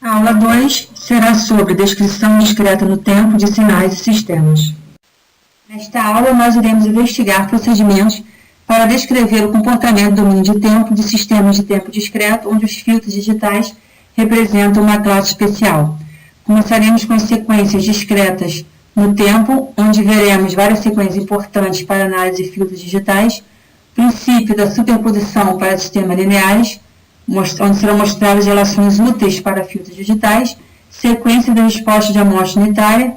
A aula 2 será sobre descrição discreta no tempo de sinais e sistemas. Nesta aula, nós iremos investigar procedimentos para descrever o comportamento do domínio de tempo de sistemas de tempo discreto, onde os filtros digitais representam uma classe especial. Começaremos com as sequências discretas no tempo, onde veremos várias sequências importantes para análise de filtros digitais, princípio da superposição para sistemas lineares, onde serão mostradas relações úteis para filtros digitais, sequência da resposta de amostra unitária,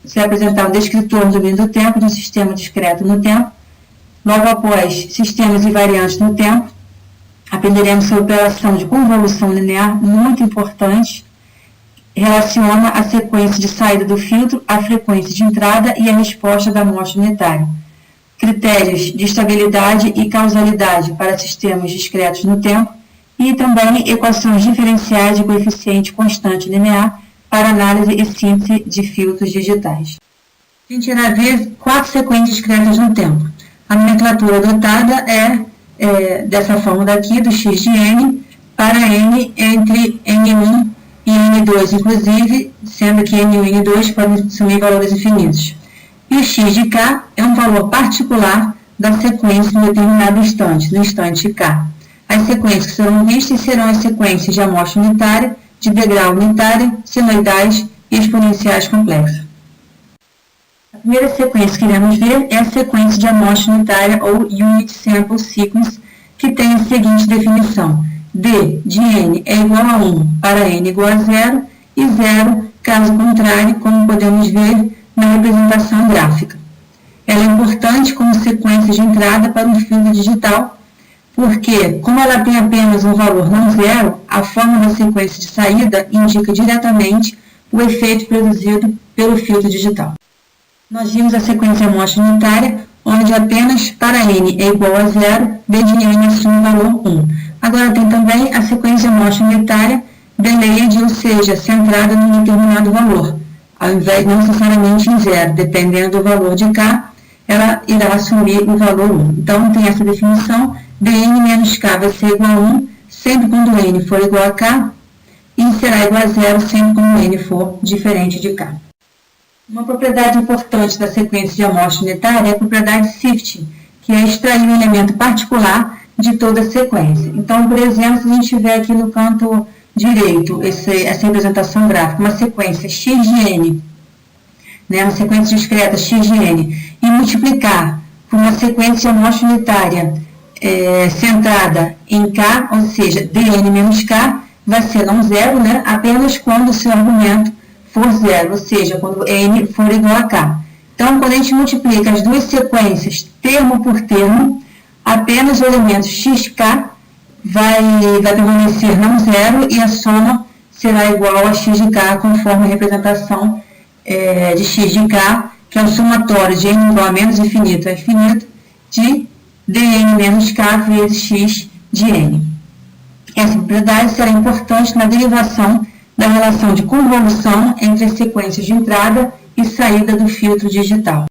será apresentar um descritor do domínio do tempo de um sistema discreto no tempo. Logo após, sistemas invariantes no tempo, aprenderemos sobre a operação de convolução linear, muito importante, relaciona a sequência de saída do filtro, a frequência de entrada e a resposta da amostra unitária. Critérios de estabilidade e causalidade para sistemas discretos no tempo e também equações diferenciais de coeficiente constante linear para análise e síntese de filtros digitais. A gente irá ver 4 sequências discretas no tempo. A nomenclatura adotada é dessa forma daqui, do x de n para n entre n1 e n2, inclusive, sendo que n1 e n2 podem assumir valores infinitos. E o x de k é um valor particular da sequência em determinado instante, no instante k. As sequências que serão vistas serão as sequências de amostra unitária, de degrau unitária, senoidais e exponenciais complexas. A primeira sequência que iremos ver é a sequência de amostra unitária ou Unit Sample Sequence, que tem a seguinte definição: D de n é igual a 1 para n igual a 0 e 0 caso contrário, como podemos ver na representação gráfica. Ela é importante como sequência de entrada para um filtro digital, porque, como ela tem apenas um valor não zero, a forma da sequência de saída indica diretamente o efeito produzido pelo filtro digital. Nós vimos a sequência amostra unitária, onde apenas para n é igual a 0, d de n assume o valor 1. Agora tem também a sequência amostra unitária delayed, ou seja, centrada num determinado valor, ao invés não necessariamente em 0, dependendo do valor de k, ela irá assumir o valor 1. Então, tem essa definição: dn menos k vai ser igual a 1, sempre quando n for igual a k, e será igual a 0 sempre quando n for diferente de k. Uma propriedade importante da sequência de amostra unitária é a propriedade sifting, que é extrair um elemento particular de toda a sequência. Então, por exemplo, se a gente tiver aqui no canto direito essa representação gráfica, uma sequência x de n, uma sequência discreta x de n, e multiplicar por uma sequência de amostra unitária centrada em k, ou seja, dn menos k, vai ser não zero, apenas quando o seu argumento for zero, ou seja, quando n for igual a k. Então, quando a gente multiplica as duas sequências termo por termo, apenas o elemento xk vai permanecer não zero e a soma será igual a x de k, conforme a representação de x de k, que é o somatório de n igual a menos infinito a infinito, de dn menos k vezes x de n. Essa propriedade será importante na derivação da relação de convolução entre as sequências de entrada e saída do filtro digital.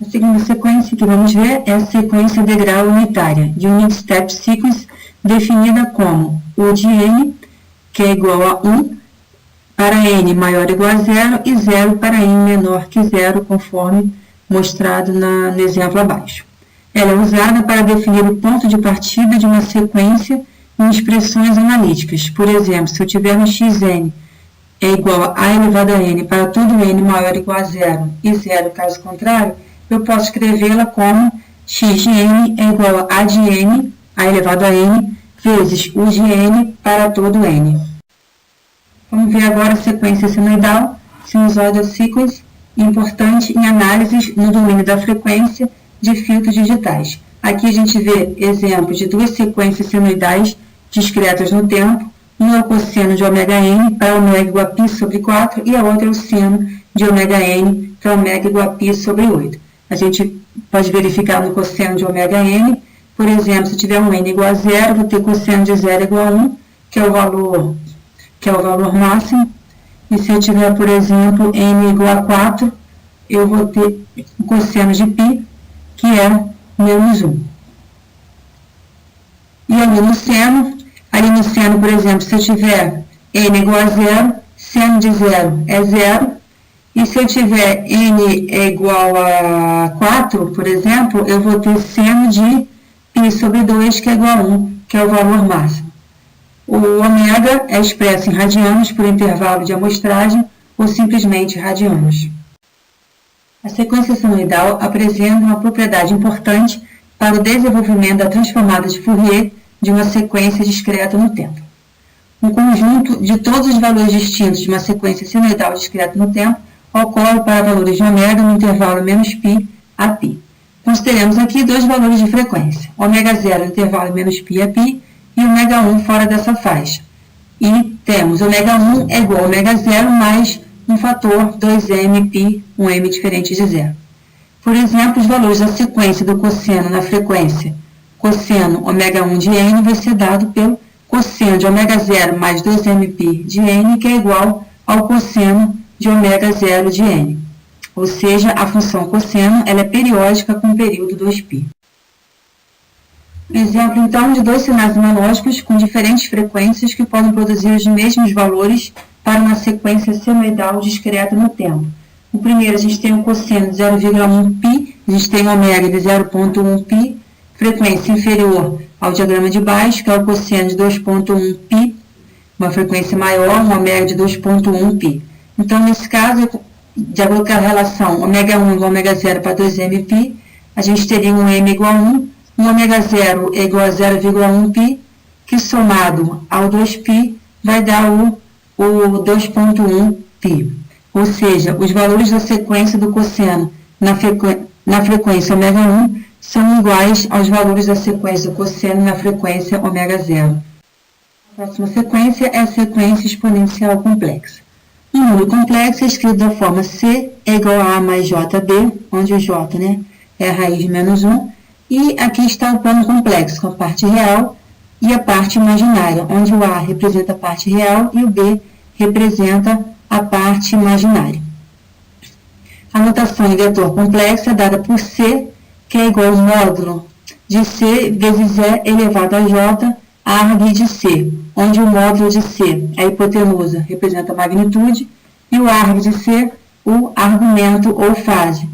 A segunda sequência que vamos ver é a sequência degrau unitária, de Unit Step Sequence, definida como U de n, que é igual a 1, para n maior ou igual a 0, e 0 para n menor que 0, conforme mostrado no exemplo abaixo. Ela é usada para definir o ponto de partida de uma sequência em expressões analíticas. Por exemplo, se eu tiver um xn é igual a elevado a n para todo n maior ou igual a 0 e 0 caso contrário, eu posso escrevê-la como x de n é igual a de n, a elevado a n, vezes u de n para todo n. Vamos ver agora a sequência senoidal, sinusoidal sequence, importante em análises no domínio da frequência de filtros digitais. Aqui a gente vê exemplos de duas sequências senoidais discretas no tempo. Uma é o cosseno de ômega n para ômega igual a π sobre 4 e a outra é o seno de ômega n para ômega igual a π sobre 8. A gente pode verificar no cosseno de ômega n, por exemplo, se tiver um n igual a 0, vou ter cosseno de 0 igual a 1, que é o valor máximo. E se eu tiver, por exemplo, n igual a 4, eu vou ter o cosseno de π, que é menos 1. E ali no seno, por exemplo, se eu tiver n igual a zero, seno de zero é zero, e se eu tiver n é igual a 4, por exemplo, eu vou ter seno de π sobre 2, que é igual a 1, que é o valor máximo. O ômega é expresso em radianos por intervalo de amostragem ou simplesmente radianos. A sequência senoidal apresenta uma propriedade importante para o desenvolvimento da transformada de Fourier de uma sequência discreta no tempo. Um conjunto de todos os valores distintos de uma sequência senoidal discreta no tempo ocorre para valores de ômega no intervalo menos π a π. Consideremos aqui dois valores de frequência, ômega 0 no intervalo menos π a π e ômega 1 fora dessa faixa. E temos ômega 1 é igual a ômega 0 mais um fator 2mπ, um m diferente de zero. Por exemplo, os valores da sequência do cosseno na frequência cosseno ômega 1 de n vai ser dado pelo cosseno de ômega 0 mais 2mπ de n, que é igual ao cosseno de ômega 0 de n. Ou seja, a função cosseno ela é periódica com o período 2π. Exemplo, então, de dois sinais analógicos com diferentes frequências que podem produzir os mesmos valores para uma sequência senoidal discreta no tempo. O primeiro, a gente tem o cosseno de 0,1π, a gente tem o ômega de 0,1π, frequência inferior ao diagrama de baixo, que é o cosseno de 2,1π, uma frequência maior, um ômega de 2,1π. Então, nesse caso, de acordo com a relação ômega 1 igual a ômega 0 para 2mπ, a gente teria um m igual a 1, um ômega 0 é igual a 0,1π, que somado ao 2π vai dar o 2,1π. Ou seja, os valores da sequência do cosseno na frequência ômega 1 são iguais aos valores da sequência do cosseno na frequência ômega 0. A próxima sequência é a sequência exponencial complexa. Um número complexo é escrito da forma C é igual a A mais JB, onde o J é a raiz de menos 1, e aqui está o plano complexo, com a parte real e a parte imaginária, onde o A representa a parte real e o B representa a parte imaginária. A notação em vetor complexo é dada por C, que é igual ao módulo de C vezes E elevado a J, arg de C, onde o módulo de C, a hipotenusa, representa a magnitude, e o arg de C, o argumento ou fase.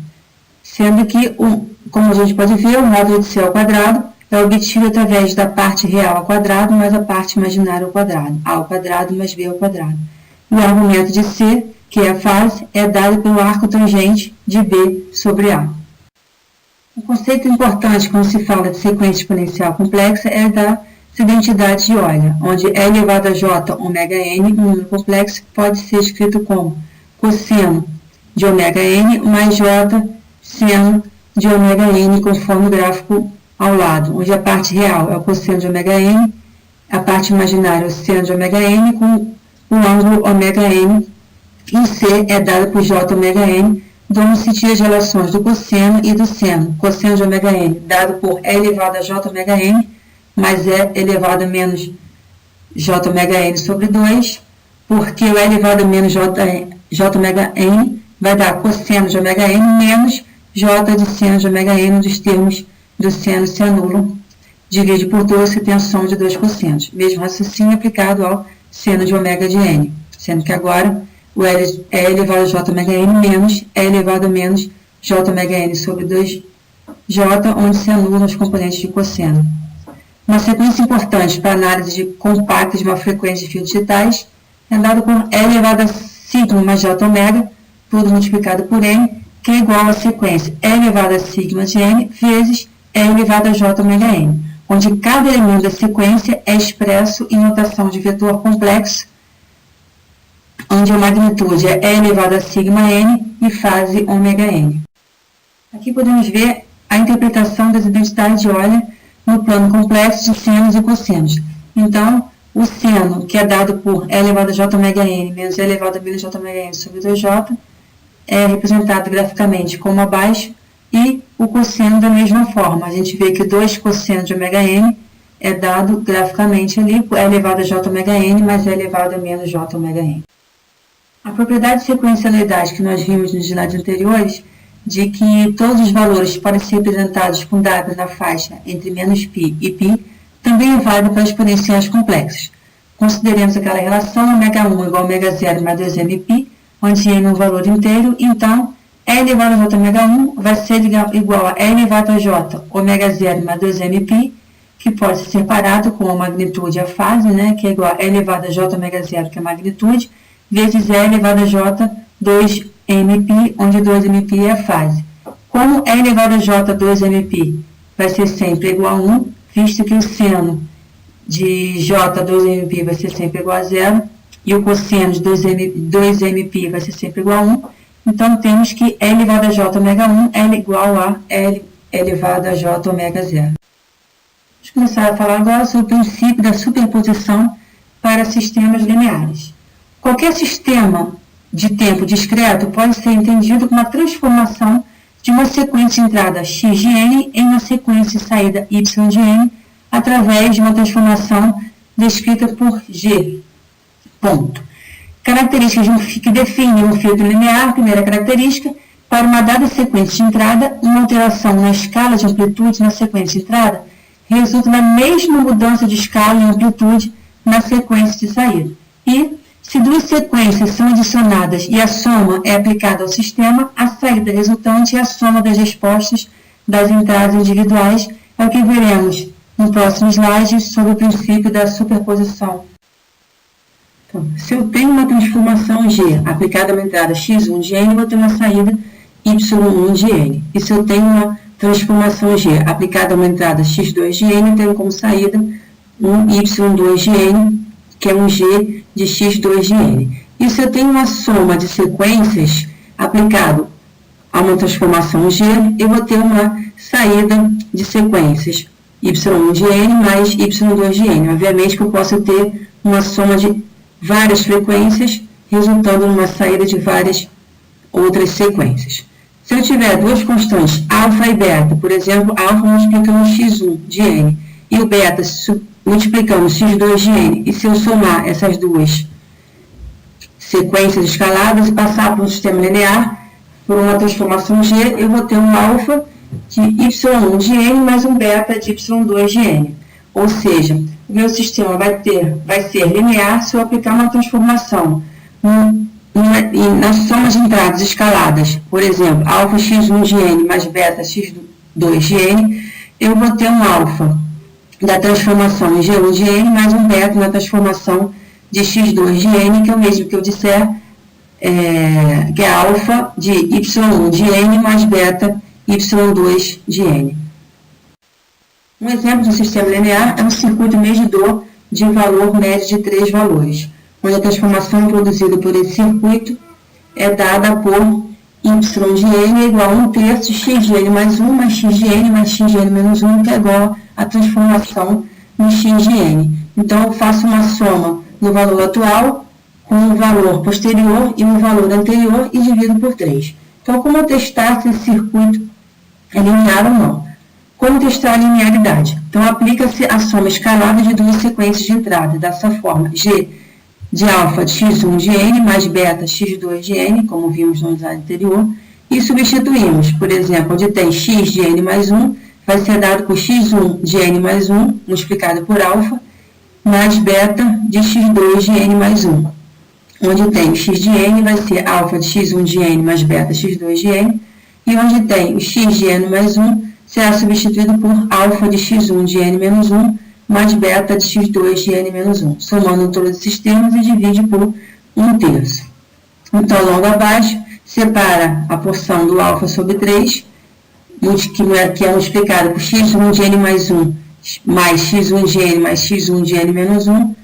Sendo que, como a gente pode ver, o módulo de C ao quadrado é obtido através da parte real ao quadrado mais a parte imaginária ao quadrado, A ao quadrado mais B ao quadrado. O argumento de C, que é a fase, é dado pelo arco tangente de B sobre A. Um conceito importante quando se fala de sequência exponencial complexa é da identidade de Euler, onde E elevado a J ômega n, um número complexo, pode ser escrito como cosseno de ômega n mais J seno de ômega n, conforme o gráfico ao lado, onde a parte real é o cosseno de ômega n, a parte imaginária é o seno de ômega n, com o ângulo ômega n, e C é dado por J ômega n, onde se tira as relações do cosseno e do seno. Cosseno de ômega n dado por E elevado a J ômega n, mais E elevado a menos J ômega n sobre 2, porque o E elevado a menos J ômega n vai dar cosseno de ômega n menos J de seno de ômega n, onde os termos do seno se anulam. Divide por 2, você tem a soma de dois cossenos. Mesmo raciocínio aplicado ao seno de ômega de n, sendo que agora o E elevado a J ômega n menos E elevado a menos J ômega n sobre 2J, onde se anulam os componentes de cosseno. Uma sequência importante para a análise de compacta de uma frequência de fios digitais é dada por E elevado a sigma mais J ômega, tudo multiplicado por n, que é igual à sequência E elevado a sigma de n vezes E elevado a J ômega n, onde cada elemento da sequência é expresso em notação de vetor complexo, onde a magnitude é E elevado a sigma n e fase ômega n. Aqui podemos ver a interpretação das identidades de Euler no plano complexo de senos e cossenos. Então, o seno, que é dado por E elevado a J ômega n menos E elevado a menos J ômega n sobre 2J, é representado graficamente como abaixo, e o cosseno da mesma forma. A gente vê que 2 cosseno de ômega n é dado graficamente ali por E elevado a J ômega n mais E elevado a menos J ômega n. A propriedade de sequencialidade que nós vimos nos slides anteriores, de que todos os valores podem ser representados com W na faixa entre menos π e π, também é válida para exponenciais complexos. Consideremos aquela relação ω1 igual a ω0 mais 2mπ, onde n é um valor inteiro, então E elevado a j ω1 vai ser igual a E elevado a j ω0 mais 2mπ, que pode ser separado com a magnitude e a fase, né, que é igual a E elevado a j ω0, que é a magnitude, vezes E elevado a j 2mπ, onde 2mπ é a fase. Como E elevado a j 2mπ vai ser sempre igual a 1, visto que o seno de j 2mπ vai ser sempre igual a 0, e o cosseno de 2mπ vai ser sempre igual a 1, então temos que E elevado a j ω1 é igual a E elevado a j ω0. Vamos começar a falar agora sobre o princípio da superposição para sistemas lineares. Qualquer sistema de tempo discreto pode ser entendido como uma transformação de uma sequência de entrada x de n em uma sequência de saída y de n através de uma transformação descrita por G. Ponto. Características que definem um filtro linear. Primeira característica, para uma dada sequência de entrada, uma alteração na escala de amplitude na sequência de entrada resulta na mesma mudança de escala e amplitude na sequência de saída. E, se duas sequências são adicionadas e a soma é aplicada ao sistema, a saída resultante é a soma das respostas das entradas individuais, é o que veremos no próximo slide sobre o princípio da superposição. Então, se eu tenho uma transformação G aplicada a uma entrada x1 de n, eu vou ter uma saída y1 de n. E se eu tenho uma transformação G aplicada a uma entrada x2 de n, eu tenho como saída um y2 de n, que é um G de x2 de n. E se eu tenho uma soma de sequências aplicado a uma transformação G, eu vou ter uma saída de sequências y1 de n mais y2 de n. Obviamente que eu posso ter uma soma de várias frequências, resultando numa saída de várias outras sequências. Se eu tiver duas constantes, alfa e beta, por exemplo, alfa multiplicando x1 de n e o beta multiplicando x2 de n, e se eu somar essas duas sequências escaladas e passar para um sistema linear, por uma transformação G, eu vou ter um alfa de y1 de n mais um beta de y2 de n. Ou seja, o meu sistema vai ser linear se eu aplicar uma transformação nas somas de entradas escaladas, por exemplo, alfa x1 de n mais beta x2 de n, eu vou ter um alfa da transformação em G1 de n mais um beta na transformação de x2 de n, que é o mesmo que eu disser, que é alfa de y1 de n mais beta y2 de n. Um exemplo de um sistema linear é um circuito medidor de valor médio de 3 valores, onde a transformação produzida por esse circuito é dada por y de n igual a 1/3 de x de n mais 1 mais x de n mais x de n menos 1, que é igual à transformação no x de n. Então, eu faço uma soma no valor atual com o valor posterior e o valor anterior e divido por 3. Então, como testar se esse circuito é linear ou não? Como testar a linearidade? Então, aplica-se a soma escalada de duas sequências de entrada, dessa forma, G de alfa de x1 de n mais beta x2 de n, como vimos no slide anterior, e substituímos, por exemplo, onde tem x de n mais 1, vai ser dado por x1 de n mais 1, multiplicado por alfa, mais beta de x2 de n mais 1. Onde tem x de n, vai ser alfa de x1 de n mais beta x2 de n, e onde tem o x de n mais 1, será substituído por alfa de x1 de n menos 1, mais beta de x2 de n menos 1, somando todos esses termos e divide por 1/3. Então, logo abaixo, separa a porção do alfa sobre 3, que é multiplicado por x1 de n mais 1, mais x1 de n mais x1 de n menos 1,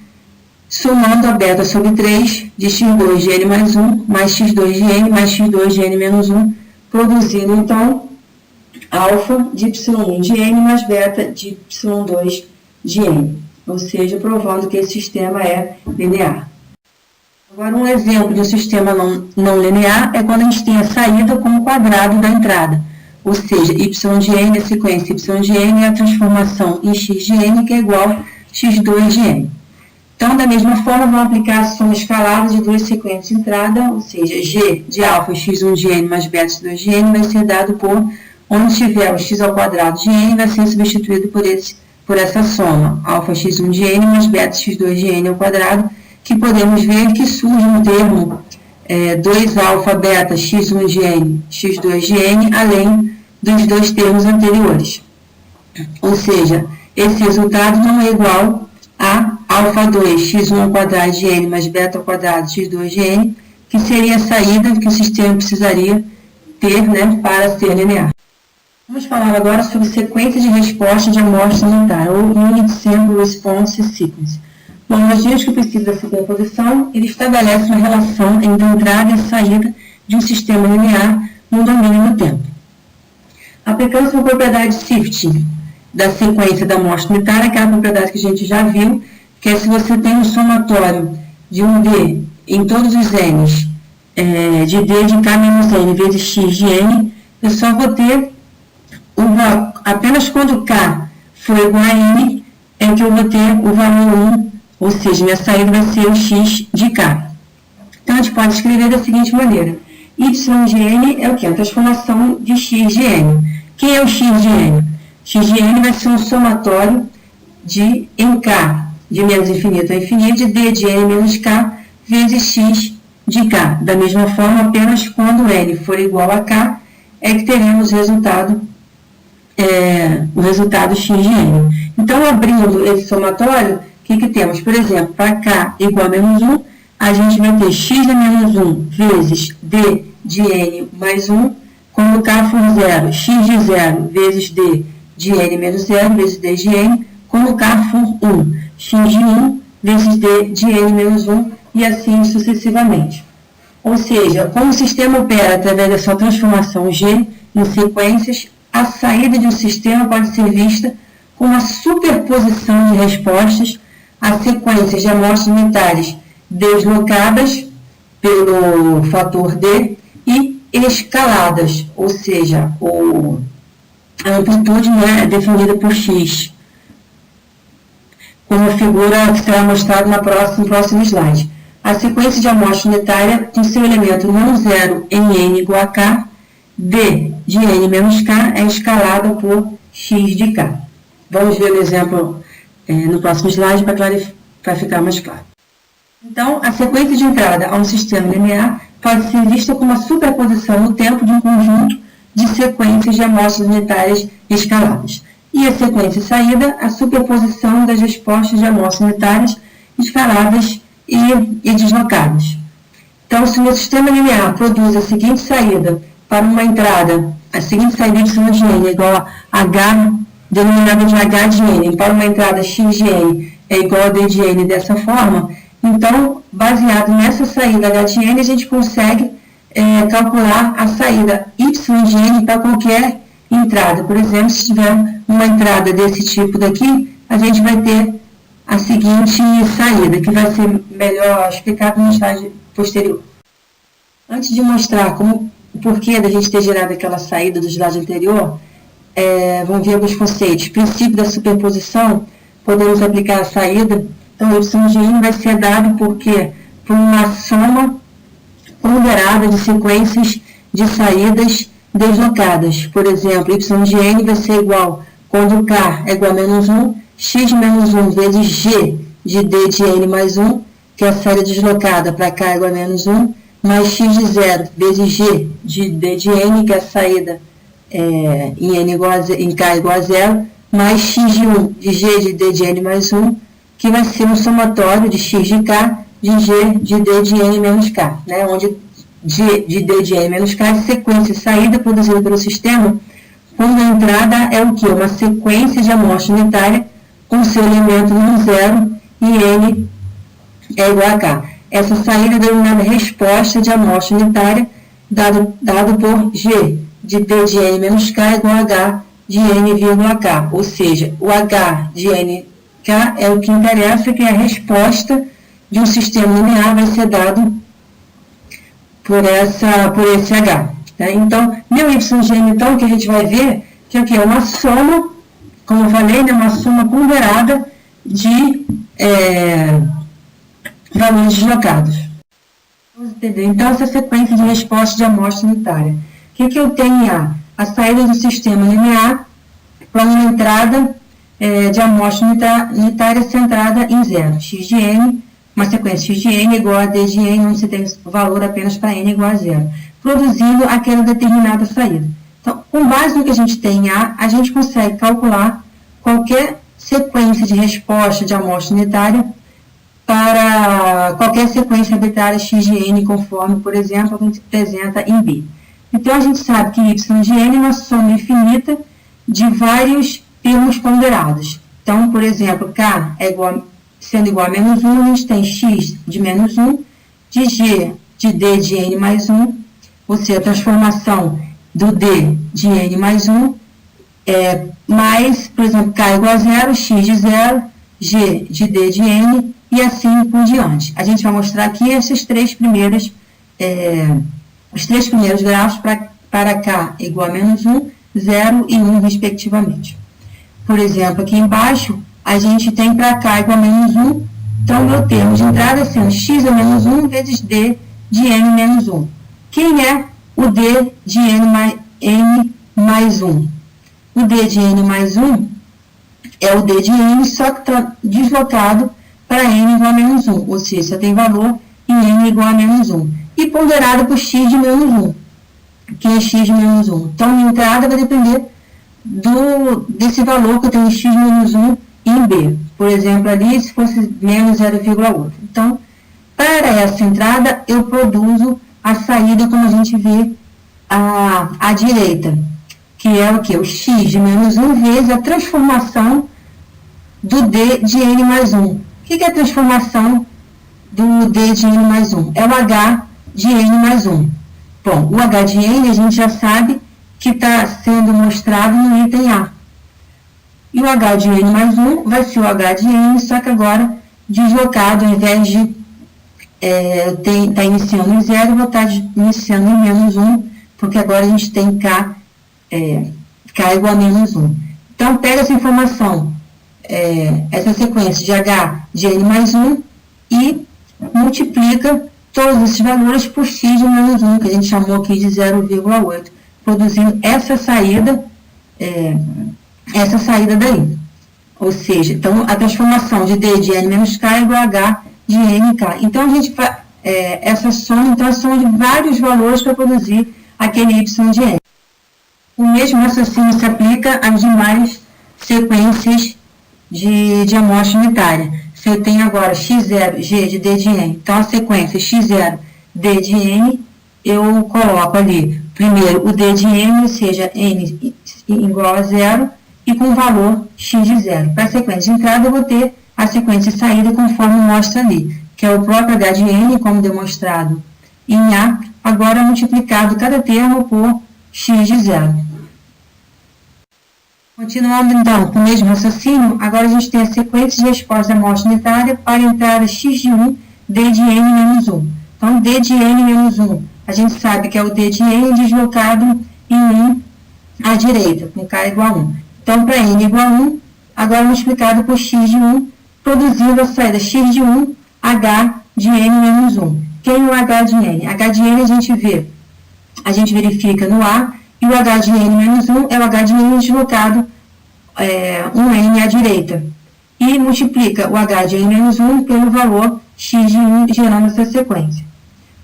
somando a beta sobre 3 de x2 de n mais 1, mais x2 de n mais x2 de n menos 1, produzindo, então, alfa de y1 de n mais beta de y2 de n, ou seja, provando que esse sistema é linear. Agora, um exemplo de um sistema não linear é quando a gente tem a saída como quadrado da entrada, ou seja, y de n, a sequência y de n é a transformação em x de n, que é igual a x2 de n. Então, da mesma forma, vamos aplicar a soma escalada de duas sequências de entrada, ou seja, g de alfa x1 de n mais beta x2 de n vai ser dado por, onde tiver o x ao quadrado de n, vai ser substituído por esse por essa soma, alfa x1 de n mais beta x2 de n ao quadrado, que podemos ver que surge um termo 2 alfa beta x1 de n, x2 de n, além dos dois termos anteriores. Ou seja, esse resultado não é igual a alfa 2 x1 ao quadrado de n mais beta ao quadrado x2 de n, que seria a saída que o sistema precisaria ter, né, para ser linear. Vamos falar agora sobre sequência de resposta de amostra unitária, ou Unit Sample Response Sequence. Bom, nós vimos que o princípio da superposição ele estabelece uma relação entre a entrada e a saída de um sistema linear no domínio no tempo. Aplicando-se uma propriedade shifting da sequência da amostra unitária, aquela propriedade que a gente já viu, que é se você tem um somatório de um D em todos os n's, de D de K menos N vezes X de N, eu só vou ter apenas quando K for igual a N, é que eu vou ter o valor 1, ou seja, minha saída vai ser o X de K. Então, a gente pode escrever da seguinte maneira. Y de N é o que? A transformação de X de N. Quem é o X de N? X de N vai ser um somatório de em K, de menos infinito a infinito, de D de N menos K, vezes X de K. Da mesma forma, apenas quando N for igual a K, é que teremos o resultado X de N. Então, abrindo esse somatório, o que temos? Por exemplo, para K igual a menos 1, a gente vai ter X de menos 1 vezes D de N mais 1. Quando K for 0, X de 0 vezes D de N menos 0 vezes D de N. Quando K for 1, X de 1 vezes D de N menos 1 e assim sucessivamente. Ou seja, como o sistema opera através dessa transformação G em sequências, a saída de um sistema pode ser vista como uma superposição de respostas a sequências de amostras unitárias deslocadas pelo fator D e escaladas, ou seja, a amplitude é definida por X, como a figura que será mostrada no próximo slide. A sequência de amostra unitária tem seu elemento não zero em N igual a K, D de N menos K é escalada por X de K. Vamos ver o exemplo no próximo slide para ficar mais claro. Então, a sequência de entrada a um sistema linear pode ser vista como uma superposição no tempo de um conjunto de sequências de amostras unitárias escaladas. E a sequência de saída, a superposição das respostas de amostras unitárias escaladas e deslocadas. Então, se o meu sistema linear produz a seguinte saída para uma entrada, a seguinte saída Y de N é igual a H, denominada de H de N, para uma entrada X de N é igual a D de N dessa forma, então, baseado nessa saída H de N, a gente consegue calcular a saída Y de N para qualquer entrada. Por exemplo, se tiver uma entrada desse tipo daqui, a gente vai ter a seguinte saída, que vai ser melhor explicado no slide posterior. Antes de mostrar o porquê da gente ter gerado aquela saída do slide anterior, vamos ver alguns conceitos. Princípio da superposição, podemos aplicar a saída. Então, Y de N vai ser dado por uma soma ponderada de sequências de saídas deslocadas. Por exemplo, Y de N vai ser igual, quando K é igual a menos 1, X menos 1 vezes G de D de N mais 1, que é a saída deslocada para K igual a menos 1, mais X de 0 vezes G de D de N, que é a saída em K igual a 0, mais X de 1 de G de D de N mais 1, que vai ser um somatório de X de K de G de D de N menos K, né? Onde G de D de N menos K é a sequência de saída produzida pelo sistema, quando a entrada é o quê? Uma sequência de amostra unitária com seu elemento não zero e N é igual a K. Essa saída é denominada resposta de amostra unitária, dado por G de D de N menos K igual a H de N vírgula K. Ou seja, o H de N K é o que interessa, que é a resposta de um sistema linear vai ser dado por esse H. Tá? Então, meu Y de N, então, que a gente vai ver, que é uma soma, como eu falei, né, uma soma ponderada de valores deslocados. Vamos entender, então, essa sequência de resposta de amostra unitária. O que eu tenho em A? A saída do sistema linear para uma entrada de amostra unitária centrada em zero. X de n, uma sequência x de n igual a d de n, onde você tem o valor apenas para n igual a zero, produzindo aquela determinada saída. Então, com base no que a gente tem em A, a gente consegue calcular qualquer sequência de resposta de amostra unitária para qualquer sequência arbitrária x de n, conforme, por exemplo, a gente apresenta em B. Então, a gente sabe que y de n é uma soma infinita de vários termos ponderados. Então, por exemplo, k sendo igual a menos 1, a gente tem x de menos 1, de g de d de n mais 1, ou seja, a transformação do d de n mais 1, mais, por exemplo, k igual a 0, x de 0, g de d de n, e assim por diante. A gente vai mostrar aqui os três primeiros grafos para k igual a menos 1, 0 e 1, respectivamente. Por exemplo, aqui embaixo, a gente tem para k igual a menos 1, então, meu termo de entrada sendo x a menos 1 vezes d de n menos 1. Quem é o d de n mais 1? O d de n mais 1 é o d de n, só que está deslocado para n igual a menos 1, ou seja, só tem valor em n igual a menos 1. E ponderado por x de menos 1, que é x de menos 1. Então, a entrada vai depender desse valor que eu tenho em x menos 1 em B. Por exemplo, ali, se fosse menos 0,8. Então, para essa entrada, eu produzo a saída, como a gente vê à direita, que é o que? O x de menos 1 vezes a transformação do d de n mais 1. O que é a transformação do d de n mais 1? É o h de n mais 1. Bom, o h de n a gente já sabe que está sendo mostrado no item A. E o h de n mais 1 vai ser o h de n, só que agora deslocado, ao invés de estar iniciando em 0, eu vou estar iniciando em menos 1, porque agora a gente tem k igual a menos 1. Então, pega essa informação, essa sequência de h de n mais 1 e multiplica todos esses valores por x de menos 1, que a gente chamou aqui de 0,8, produzindo essa saída daí. Ou seja, então, a transformação de d de n menos k é igual a h de nk. Então, a gente faz essa soma, então, a soma de vários valores para produzir aquele y de n. O mesmo raciocínio se aplica às demais sequências de amostra unitária. Se eu tenho agora x0, g de d de n, então a sequência x0, d de n, eu coloco ali, primeiro, o d de n, ou seja, n igual a 0, e com o valor x de 0. Para a sequência de entrada, eu vou ter a sequência de saída conforme mostra ali, que é o próprio h de n, como demonstrado em A, agora multiplicado cada termo por x de 0. Continuando, então, com o mesmo raciocínio, agora a gente tem a sequência de resposta da amostra unitária para a entrada x de 1, d de n menos 1. Então, d de n menos 1, a gente sabe que é o d de n deslocado em 1 à direita, com k igual a 1. Então, para n igual a 1, agora multiplicado por x de 1, produzindo a saída x de 1, h de n menos 1. Quem é o h de n? H de n a gente verifica no A, e o h de n menos 1 é o h de n deslocado um n à direita. E multiplica o h de n menos 1 pelo valor x de 1, gerando essa sequência.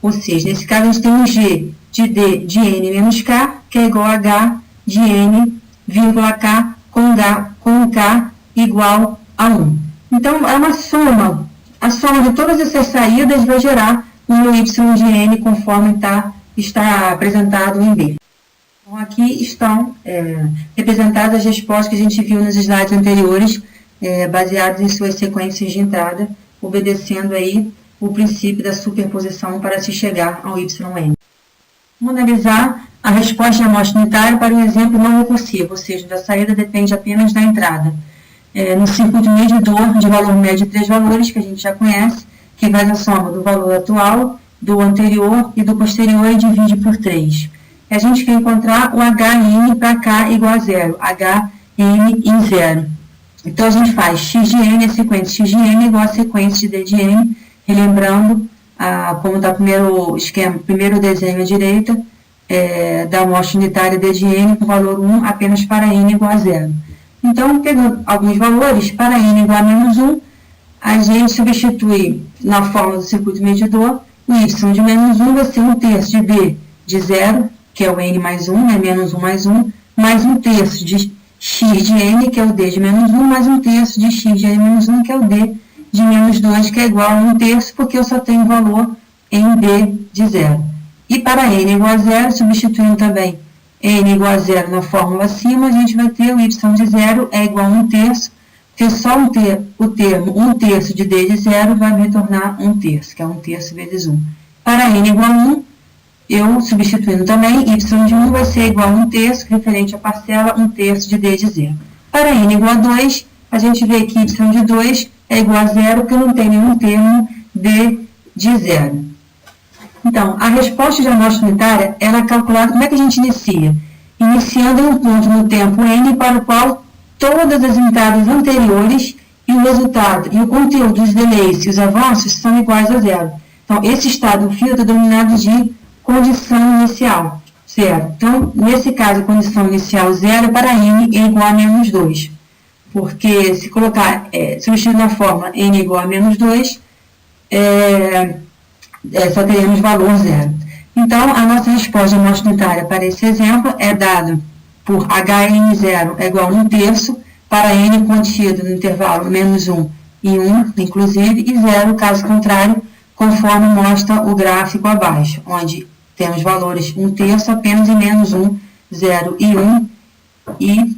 Ou seja, nesse caso, a gente tem um g de d de n menos k, que é igual a h de n, vírgula k, com k igual a 1. Então, é uma soma. A soma de todas essas saídas vai gerar um y de n, conforme está apresentado em B. Então, aqui estão representadas as respostas que a gente viu nos slides anteriores, baseadas em suas sequências de entrada, obedecendo aí o princípio da superposição para se chegar ao yn. Vamos analisar a resposta de amostra unitária para um exemplo não recursivo, ou seja, da saída depende apenas da entrada. No circuito medidor de valor médio de 3 valores, que a gente já conhece, que faz a soma do valor atual, do anterior e do posterior e divide por 3. A gente quer encontrar o Hn para k igual a 0, Hn em 0. Então, a gente faz x de n, a sequência x de n igual a sequência de d de n, relembrando como está o primeiro esquema, primeiro desenho à direita, da amostra unitária d de n com valor 1 apenas para n igual a 0. Então, pegando alguns valores, para n igual a menos 1, a gente substitui na fórmula do circuito medidor, o y de menos 1 vai ser 1/3 de b de 0, que é o n mais 1, né, menos 1 mais 1/3 de x de n, que é o d de menos 1, mais 1/3 de x de n menos 1, que é o d de menos 2, que é igual a 1/3, porque eu só tenho valor em b de 0. E para n igual a 0, substituindo também n igual a 0 na fórmula acima, a gente vai ter o y de 0 é igual a 1/3, porque só o termo 1/3 de d de 0 vai me retornar 1/3, que é 1/3 vezes 1. Para n igual a 1, eu substituindo também, y de 1 vai ser igual a 1/3, referente à parcela 1/3 de d de 0. Para n igual a 2, a gente vê que y de 2 é igual a 0, porque não tem nenhum termo d de 0. Então, a resposta de amostra unitária, ela é calculada, como é que a gente inicia? Iniciando em um ponto no tempo n para o qual todas as entradas anteriores e o resultado e o conteúdo dos delays e os avanços são iguais a 0. Então, esse estado do filtro é denominado de condição inicial, 0. Então, nesse caso, a condição inicial 0 para n é igual a menos 2. Porque se colocar, substituir na fórmula n igual a menos 2, só teremos valor 0. Então, a nossa resposta de amostra unitária para esse exemplo é dada por HN0 é igual a 1/3 para n contido no intervalo menos 1 e 1, inclusive, e 0, caso contrário, conforme mostra o gráfico abaixo, onde temos valores 1/3 apenas em menos 1, 0 e 1, e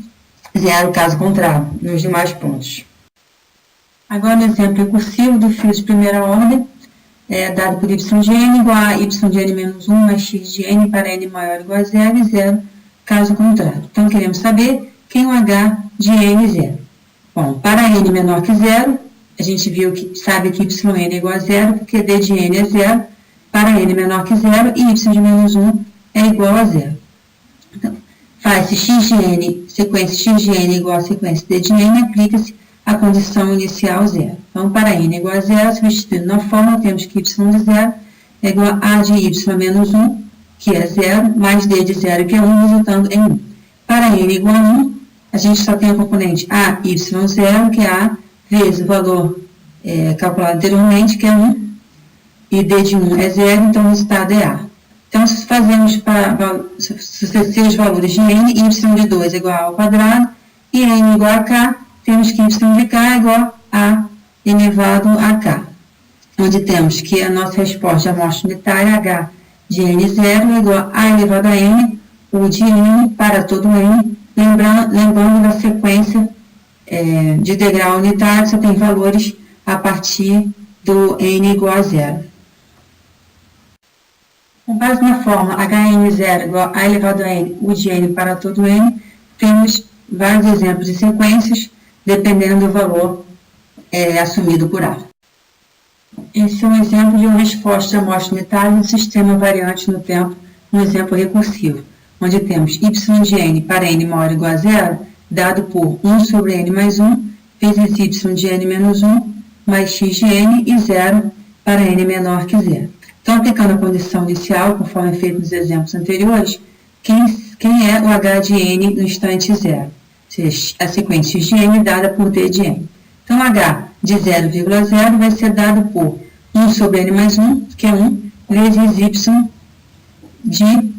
0, caso contrário, nos demais pontos. Agora, no exemplo recursivo do fio de primeira ordem, dado por y de n igual a y de n menos 1 mais x de n para n maior ou igual a 0 e 0, caso contrário. Então, queremos saber quem é o h de n0. Bom, para n menor que 0, a gente sabe que yn é igual a 0, porque d de n é 0, para n menor que 0, e y de menos 1 é igual a 0. Então, faz-se x de n, sequência x de n igual a sequência d de n, aplica-se a condição inicial 0. Então, para n igual a 0, substituindo na fórmula, temos que y de 0 é igual a de y menos 1, que é 0, mais d de 0, que é 1, resultando em 1. Para n igual a 1, a gente só tem a componente a, y0, que é a, vezes o valor calculado anteriormente, que é 1, e d de 1 é 0, então o resultado é a. Então, se fazemos para sucessivos valores de n, y de 2 é igual a ao quadrado, e n igual a k, temos que y de k é igual a elevado a k, onde temos que a nossa resposta de amostra unitária, h de n0 é igual a elevado a n, o de n para todo n, lembrando da sequência de degrau unitário, você tem valores a partir do n igual a 0. Com base na fórmula hn0 igual a elevado a n, u de n para todo n, temos vários exemplos de sequências, dependendo do valor assumido por A. Esse é um exemplo de uma resposta de amostra unitária no sistema variante no tempo, um exemplo recursivo, onde temos y de n para n maior ou igual a 0, dado por 1 sobre n mais 1, vezes y de n menos 1, mais x de n, e 0 para n menor que 0. Então, aplicando a condição inicial, conforme feito nos exemplos anteriores, quem é o h de n no instante 0? Ou seja, a sequência x de n dada por d de n. Então, h de 0,0 vai ser dado por 1 sobre n mais 1, que é 1, vezes y de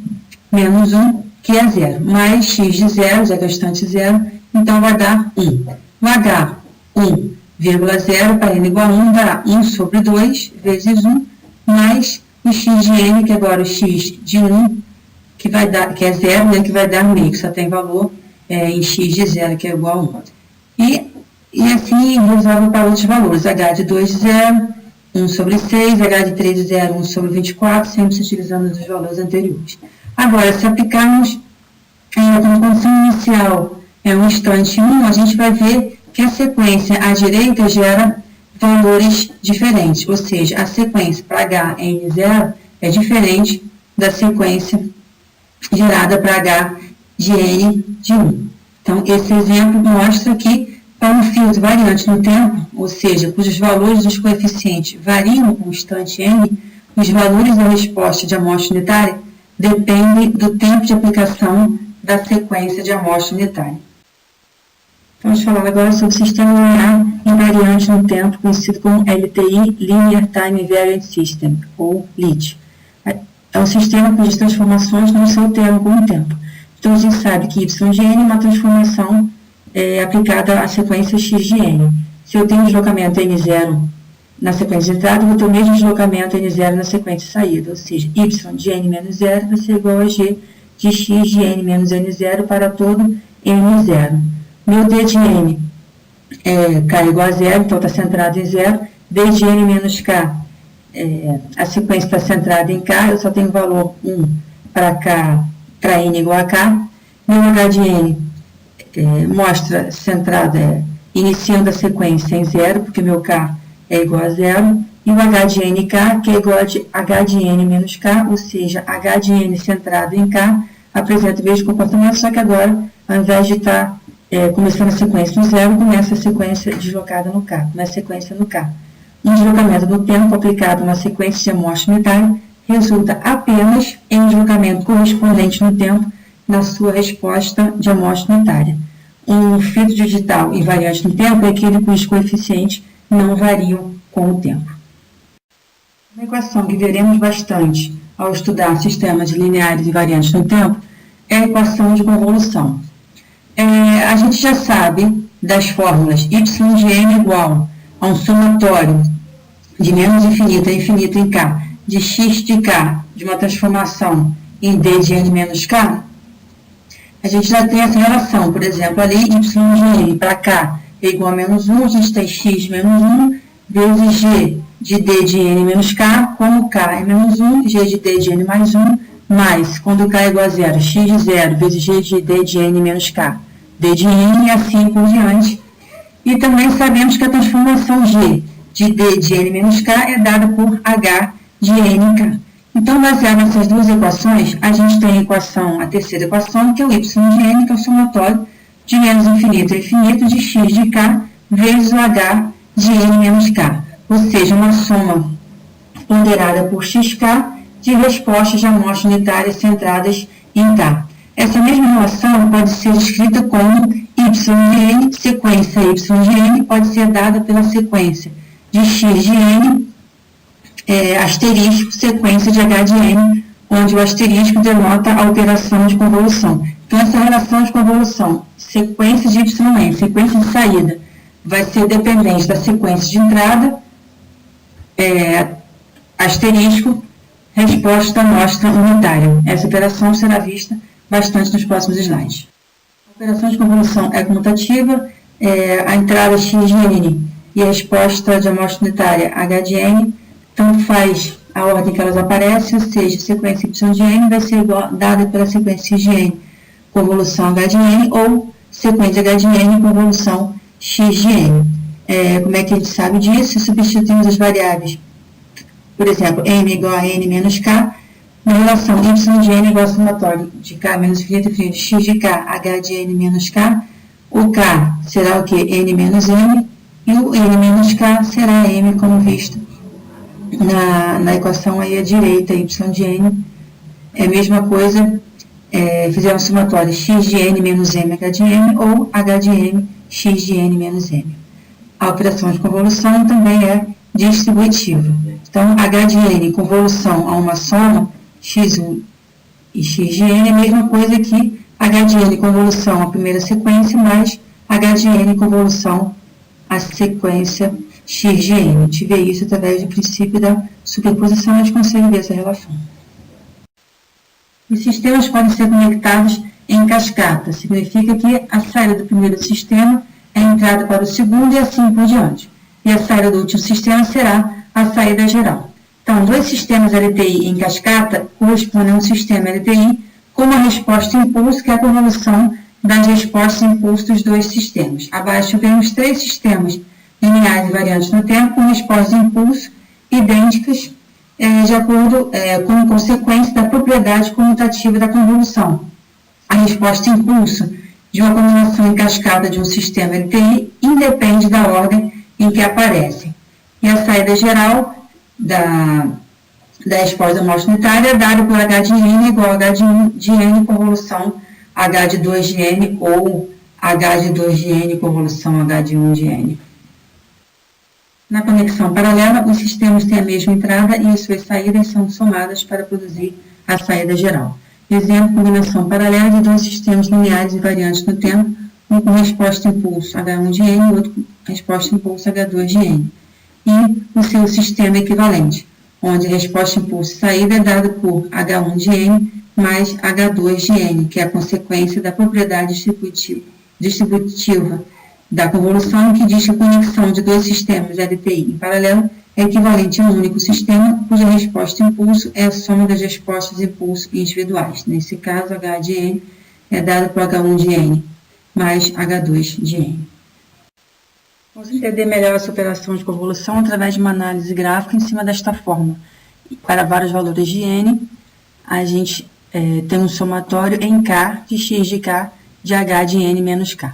menos 1, que é 0, mais x de 0, já que é o instante 0, então vai dar 1. O h, 1,0 para n igual a 1, dará 1 sobre 2, vezes 1, mais o x de n, que agora é o x de 1, que é 0, né, que vai dar meio, que só tem valor em x de 0, que é igual a 1. E assim resolve para outros valores, h de 2 de 0, 1 sobre 6, h de 3 de 0, 1 sobre 24, sempre se utilizando os valores anteriores. Agora, se aplicarmos como condição inicial um instante 1, a gente vai ver que a sequência à direita gera valores diferentes, ou seja, a sequência para h em 0 é diferente da sequência gerada para h de n de 1. Então, esse exemplo mostra que para um filtro variante no tempo, ou seja, cujos valores dos coeficientes variam com o instante n, os valores da resposta de amostra unitária dependem do tempo de aplicação da sequência de amostra unitária. Vamos falar agora sobre o sistema linear invariante no tempo, conhecido como LTI, Linear Time Invariant System, ou LIT. É um sistema cujas transformações não se alteram com o tempo. Então, a gente sabe que y de n é uma transformação aplicada à sequência x de n. Se eu tenho deslocamento n0 na sequência de entrada, eu vou ter o mesmo deslocamento n0 na sequência de saída, ou seja, y de n menos 0 vai ser igual a g de x de n menos n0 para todo n0. Meu d de n k é igual a 0, então está centrado em 0. d de n menos k, a sequência está centrada em k, eu só tenho valor 1 para k, para n igual a k. Meu h de n mostra centrada, iniciando a sequência em 0, porque meu k é igual a 0. E o h de nk, que é igual a h de n menos k, ou seja, h de n centrado em k, apresenta o mesmo comportamento, só que agora, ao invés de estar começando a sequência no 0, começa a sequência deslocada no k, começa a sequência no k. Um deslocamento no tempo aplicado a uma sequência de amostra unitária resulta apenas em um deslocamento correspondente no tempo na sua resposta de amostra unitária. Um filtro digital invariante no tempo é aquele cujos coeficientes não variam com o tempo. Uma equação que veremos bastante ao estudar sistemas lineares invariantes no tempo é a equação de convolução. A gente já sabe das fórmulas y de n igual a um somatório de menos infinito a infinito em k, de x de k, de uma transformação em d de n menos k. A gente já tem essa relação, por exemplo, ali y de n para k é igual a menos 1, a gente tem x de menos 1 vezes g de d de n menos k, como k é menos 1, g de d de n mais 1, mais, quando k é igual a 0, x de 0 vezes g de d de n menos k, d de n e assim por diante. E também sabemos que a transformação g de d de n menos k é dada por h de nk. Então, baseado nessas duas equações, a gente tem a terceira equação, que é o y de n, que é o somatório de menos infinito a infinito de x de k vezes o h de n menos k, ou seja, uma soma ponderada por xk de respostas de amostras unitárias centradas em k. Essa mesma relação pode ser escrita como y de n, sequência y de n, pode ser dada pela sequência de x de n, asterisco, sequência de h de n, onde o asterisco denota a operação de convolução. Então, essa relação de convolução, sequência de yn, sequência de saída, vai ser dependente da sequência de entrada, asterisco, resposta da amostra unitária. Essa operação será vista bastante nos próximos slides. A operação de convolução é comutativa, a entrada x de n e a resposta de amostra unitária h de n, tanto faz a ordem que elas aparecem, ou seja, a sequência y de n vai ser dada pela sequência x de n, convolução h de n, ou sequência h de n, convolução x de n. Como é que a gente sabe disso? Se substituímos as variáveis, por exemplo, n igual a n menos k, na relação y de n igual a somatório de k menos infinito de x de k, h de n menos k, o k será o que? N menos m, e o n menos k será m, como visto na equação aí à direita, y de n. É a mesma coisa, fizemos somatório x de n menos m, h de n, ou h de n, x de n menos m. A operação de convolução também é distributiva. Então, h de n, convolução a uma soma, x1 e x de n, é a mesma coisa que h de n, convolução à primeira sequência, mais h de n, convolução à sequência x de n. A gente vê isso através do princípio da superposição, a gente consegue ver essa relação. Os sistemas podem ser conectados em cascata, significa que a saída do primeiro sistema é a entrada para o segundo e assim por diante. E a saída do último sistema será a saída geral. Então, dois sistemas LTI em cascata correspondem a um sistema LTI com uma resposta impulso, que é a convolução das respostas impulso dos dois sistemas. Abaixo vemos três sistemas lineares variantes no tempo com respostas impulso idênticas de acordo com consequência da propriedade comutativa da convolução. A resposta impulso de uma combinação em cascata de um sistema LTI independe da ordem em que aparecem. E a saída geral da resposta da amostra unitária é dada por h de n igual a h de n convolução h de 2 de n ou H de 2 de N convolução H de 1 de N. Na conexão paralela, os sistemas têm a mesma entrada e as suas saídas são somadas para produzir a saída geral. Exemplo, combinação paralela de dois sistemas lineares e variantes no tempo, um com resposta impulso H1 de N e outro com resposta impulso H2 de N. E o seu sistema equivalente, onde a resposta impulso saída é dada por H1 de N mais H2 de N, que é a consequência da propriedade distributiva da convolução, que diz que a conexão de dois sistemas LTI em paralelo é equivalente a um único sistema, cuja resposta impulso é a soma das respostas impulso individuais. Nesse caso, H de N é dado por H1 de N mais H2 de N. Vamos entender melhor essa operação de convolução através de uma análise gráfica em cima desta fórmula. Para vários valores de N, a gente tem um somatório em K de x de K de H de N menos K.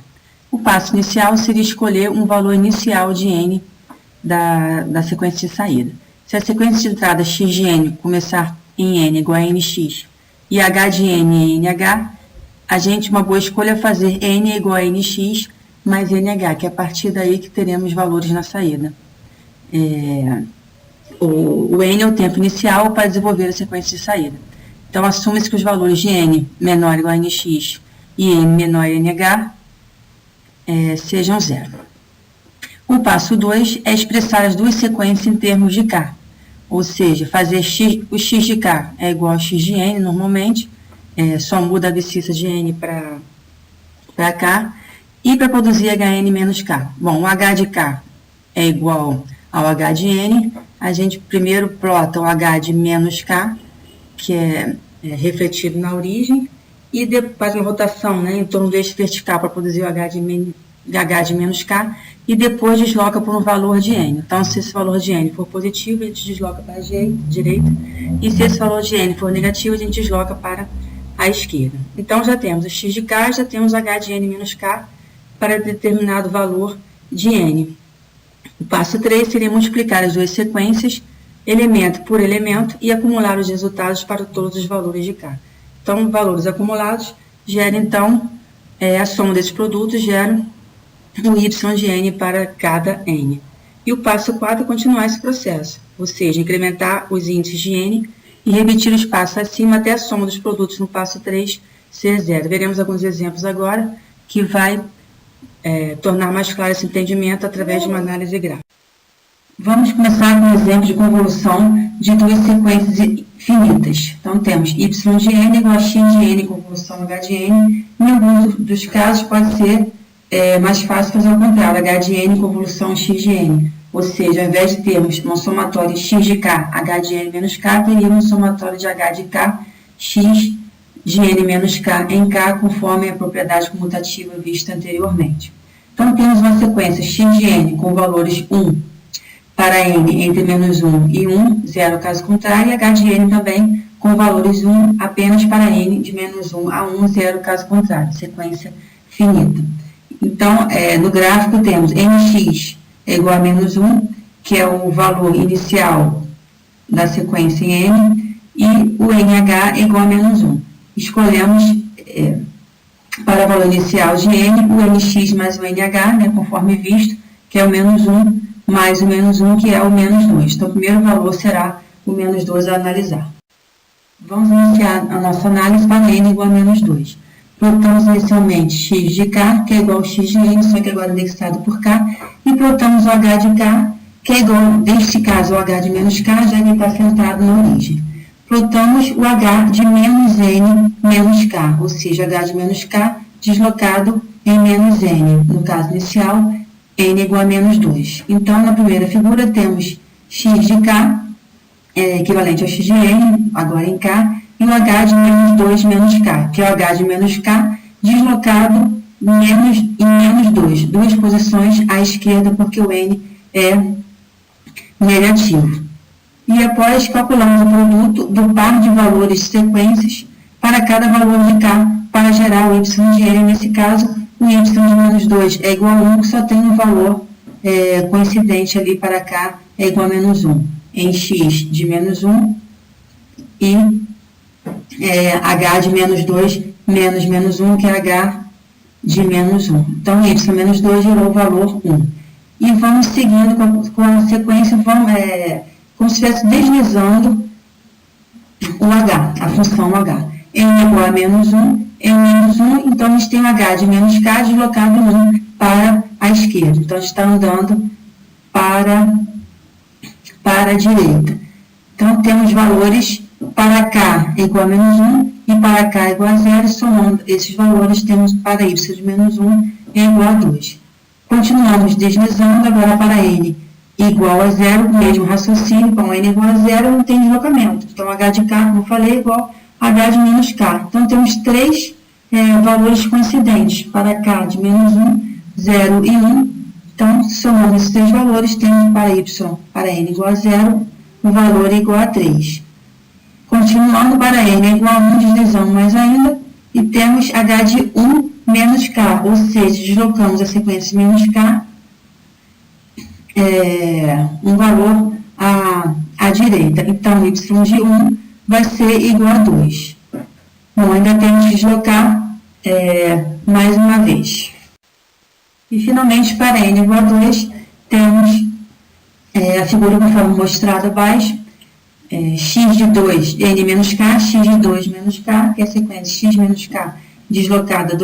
O passo inicial seria escolher um valor inicial de N da sequência de saída. Se a sequência de entrada x de N começar em N igual a Nx e H de N em NH, uma boa escolha é fazer N igual a Nx mais NH, que é a partir daí que teremos valores na saída. O N é o tempo inicial para desenvolver a sequência de saída. Então, assume-se que os valores de N menor ou igual a Nx e N menor a NH sejam zero. O passo 2 é expressar as duas sequências em termos de K, ou seja, fazer o x de K é igual a x de N normalmente, só muda a abscissa de N para K, e para produzir Hn menos K. Bom, o H de K é igual ao H de N, a gente primeiro plota o H de menos K, que é refletido na origem, e depois faz uma rotação em torno do eixo vertical para produzir o H de menos K, e depois desloca por um valor de N. Então, se esse valor de N for positivo, a gente desloca para a direita, e se esse valor de N for negativo, a gente desloca para a esquerda. Então, já temos o x de K, já temos H de N menos K para determinado valor de N. O passo 3 seria multiplicar as duas sequências, elemento por elemento, e acumular os resultados para todos os valores de K. Então, valores acumulados gera, então, a soma desses produtos gera um y de N para cada N. E o passo 4 é continuar esse processo, ou seja, incrementar os índices de N e repetir os passos acima até a soma dos produtos no passo 3 ser zero. Veremos alguns exemplos agora que vai tornar mais claro esse entendimento através de uma análise gráfica. Vamos começar com um exemplo de convolução de duas sequências finitas. Então, temos y de N igual a x de N convolução H de N. Em alguns dos casos, pode ser mais fácil fazer o contrário, H de N convolução x de N. Ou seja, ao invés de termos um somatório x de K, H de N menos K, teríamos um somatório de H de K, x de N menos K em K, conforme a propriedade comutativa vista anteriormente. Então, temos uma sequência x de N com valores 1 para N entre menos 1 e 1, zero caso contrário, e H de N também com valores 1 apenas para N de menos 1 a 1, zero caso contrário, sequência finita. Então, no gráfico temos Nx é igual a menos 1, que é o valor inicial da sequência em N, e o NH é igual a menos 1. Escolhemos para o valor inicial de N, o Nx mais o NH, conforme visto, que é o menos 1, mais o menos 1, que é o menos 2. Então, o primeiro valor será o menos 2 a analisar. Vamos iniciar a nossa análise para N igual a menos 2. Plotamos inicialmente x de K, que é igual a x de N, só que agora indexado por K, e plotamos o H de K, que é igual, neste caso, o H de menos K, já que está centrado na origem. Plotamos o H de menos N menos K, ou seja, H de menos K deslocado em menos N. No caso inicial, N igual a menos 2. Então, na primeira figura, temos x de K, equivalente ao x de N, agora em K, e o H de menos 2 menos K, que é o H de menos K deslocado em menos 2, duas posições à esquerda, porque o N é negativo. E após calculamos o produto do par de valores de sequências para cada valor de K, para gerar o y de N. Nesse caso, o y de menos 2 é igual a 1, que só tem um valor coincidente ali para K, é igual a menos 1. Em x de menos 1 e H de menos 2 menos menos 1, que é H de menos 1. Então, y menos 2 gerou o valor 1. E vamos seguindo com a sequência, como se estivesse deslizando o h, a função h. N igual a menos 1, N menos 1, então a gente tem o h de menos k deslocado 1 para a esquerda. Então, a gente está andando para a direita. Então, temos valores para k igual a menos 1 e para k igual a 0, somando esses valores, temos para y de menos 1 é igual a 2. Continuamos deslizando agora para n igual a 0, mesmo raciocínio, com n igual a 0 não tem deslocamento. Então, h de k, como eu falei, é igual a h de menos k. Então, temos três valores coincidentes, para k de menos 1, 0 e 1. Então, somando esses três valores, temos para y, para n igual a 0, o valor é igual a 3. Continuando para n é igual a 1, deslizamos mais ainda, e temos h de 1 menos k, ou seja, deslocamos a sequência menos k, um valor à direita. Então, y de 1 vai ser igual a 2. Bom, ainda temos que deslocar mais uma vez. E, finalmente, para n igual a 2, temos a figura conforme mostrado abaixo, x de 2, n menos k, x de 2 menos k, que é a sequência x menos k deslocada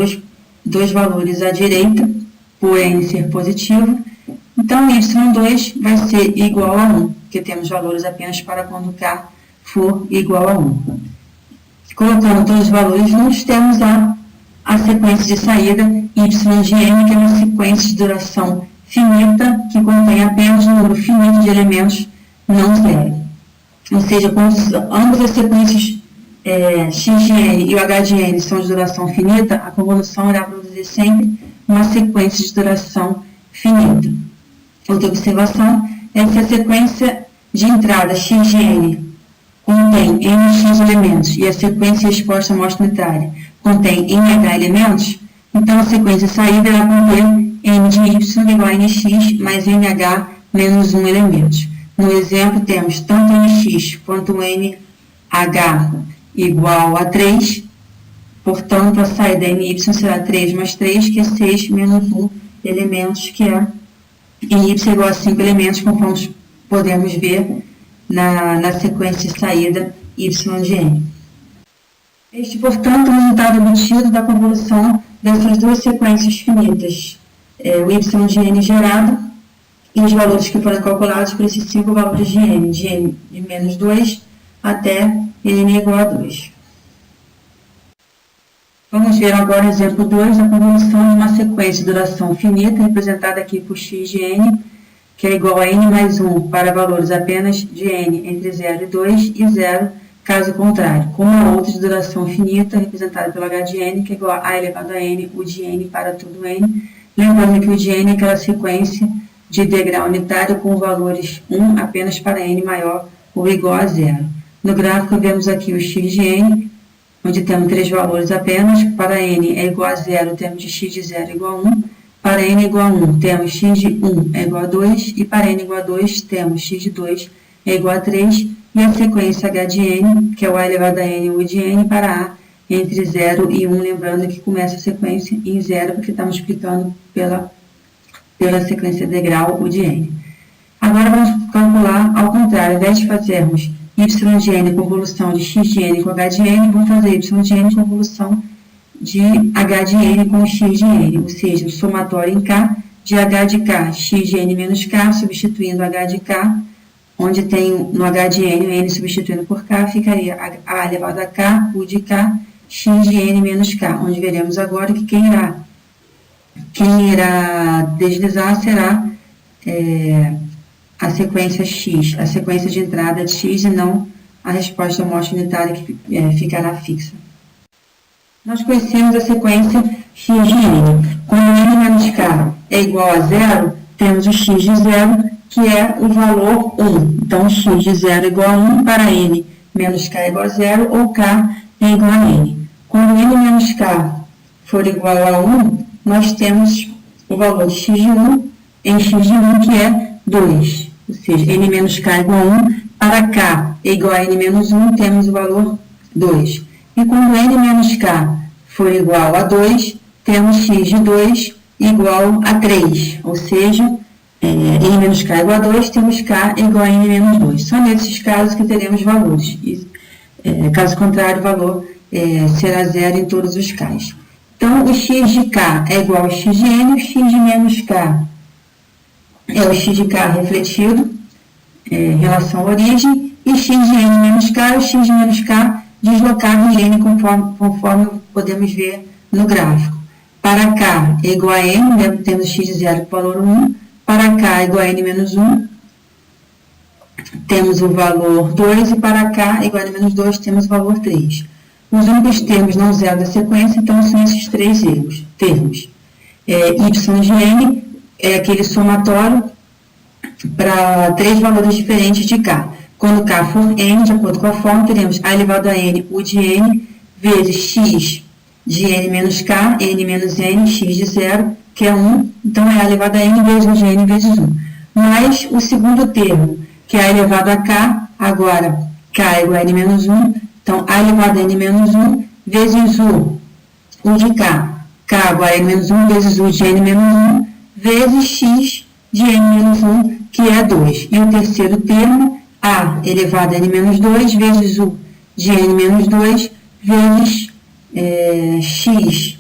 dois valores à direita, por n ser positivo. Então, y2 vai ser igual a 1, porque temos valores apenas para quando k for igual a 1. Colocando todos os valores juntos, temos a sequência de saída y de n, que é uma sequência de duração finita, que contém apenas um número finito de elementos não zero. Ou seja, quando ambas as sequências x de n e o h de n são de duração finita, a convolução irá produzir sempre uma sequência de duração finita. Outra observação é que a sequência de entrada x de n contém nx elementos e a sequência exposta à amostra unitária contém nh elementos, então a sequência de saída irá conter n de y igual a nx mais nh menos 1 elementos. No exemplo, temos tanto nx quanto nh igual a 3, portanto, a saída ny será 3 mais 3, que é 6 menos 1 elementos, que é ny igual a 5 elementos, conforme podemos ver na sequência de saída y de n. Este, portanto, é o resultado obtido da convolução dessas duas sequências finitas, o y de n gerado e os valores que foram calculados por esses 5 valores de n de menos 2 até n igual a 2. Vamos ver agora o exemplo 2, a convolução de uma sequência de duração finita, representada aqui por x de n, que é igual a n mais 1 para valores apenas de n entre 0 e 2 e 0, caso contrário, com uma outra de duração finita, representada pelo h de n, que é igual a a elevado a n, o de n para todo n, lembrando que o de n é aquela sequência de degrau unitário com valores 1 apenas para n maior ou igual a 0. No gráfico, vemos aqui o x de n, onde temos 3 valores apenas. Para n é igual a 0, temos de x de 0 igual a 1. Para n igual a 1, temos x de 1 é igual a 2. E para n igual a 2, temos x de 2 é igual a 3. E a sequência h de n, que é o a elevado a n ou de n para a entre 0 e 1. Lembrando que começa a sequência em 0, porque estamos multiplicando pela sequência degrau, o de n. Agora vamos calcular ao contrário. Ao invés de fazermos y de n convolução de x de n com h de n, vamos fazer y de n convolução de h de n com x de n, ou seja, o somatório em k de h de k, x de n menos k, substituindo h de k, onde tem no h de n, o n substituindo por k, ficaria a elevado a k, u de k, x de n menos k, onde veremos agora que quem irá deslizar será a sequência x, a sequência de entrada de x e não a resposta à amostra unitária que ficará fixa. Nós conhecemos a sequência x de n. Quando n menos k é igual a 0, temos o x de 0, que é o valor 1. Então, x de 0 é igual a 1 para n menos k é igual a 0, ou k é igual a n. Quando n menos k for igual a 1, nós temos o valor de x de 1 em x de 1, que é 2. Ou seja, n menos k é igual a 1. Para k é igual a n menos 1, temos o valor 2. E quando n menos k for igual a 2, temos x de 2 igual a 3, ou seja, n menos k igual a 2, temos k igual a n menos 2. Só nesses casos que teremos valores. Caso contrário, o valor será zero em todos os casos. Então, o x de k é igual ao x de n, o x de menos k é o x de k refletido em relação à origem, e x de n menos k é o x de menos k deslocado em n conforme podemos ver no gráfico. Para k é igual a n, temos x de 0 com o valor 1, para k é igual a n menos 1, temos o valor 2, e para k é igual a n menos 2, temos o valor 3. Os únicos termos não zero da sequência, então, são esses três termos. Y de n é aquele somatório para três valores diferentes de k. Quando k for n, de acordo com a fórmula, teremos a elevado a n, u de n, vezes x de n menos k, n menos n, x de 0, que é 1. Então, é a elevado a n vezes u de n vezes 1. Mais o segundo termo, que é a elevado a k, agora k igual a n menos 1. Então, a elevado a n menos 1 vezes u de k igual a n menos 1 vezes u de n menos 1, vezes x de n menos 1, que é 2. E o terceiro termo, a elevado a n menos 2 vezes u de n menos 2, vezes x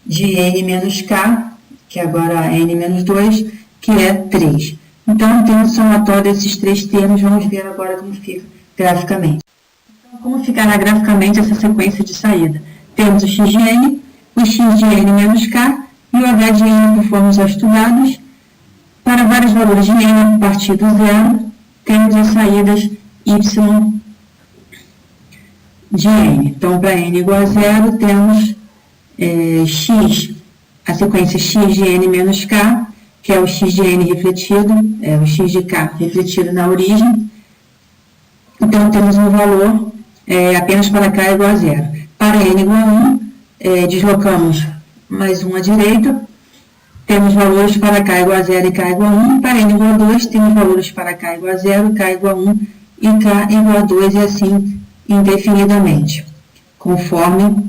de n menos k, que agora é n menos 2, que é 3. Então, temos o somatório desses três termos, vamos ver agora como fica graficamente. Como ficará graficamente essa sequência de saída? Temos o x de n, o x de n menos k e o h de n conforme já estudados. Para vários valores de n a partir do zero, temos as saídas y de n. Então, para n igual a zero, temos x, a sequência x de n menos k, que é o x de n refletido, o x de k refletido na origem. Então, temos um valor apenas para k igual a zero. Para n igual a 1, deslocamos mais 1 à direita, temos valores para k igual a 0 e k igual a 1. Para n igual a 2, temos valores para k igual a 0, k igual a 1 e k igual a 2, e assim indefinidamente, conforme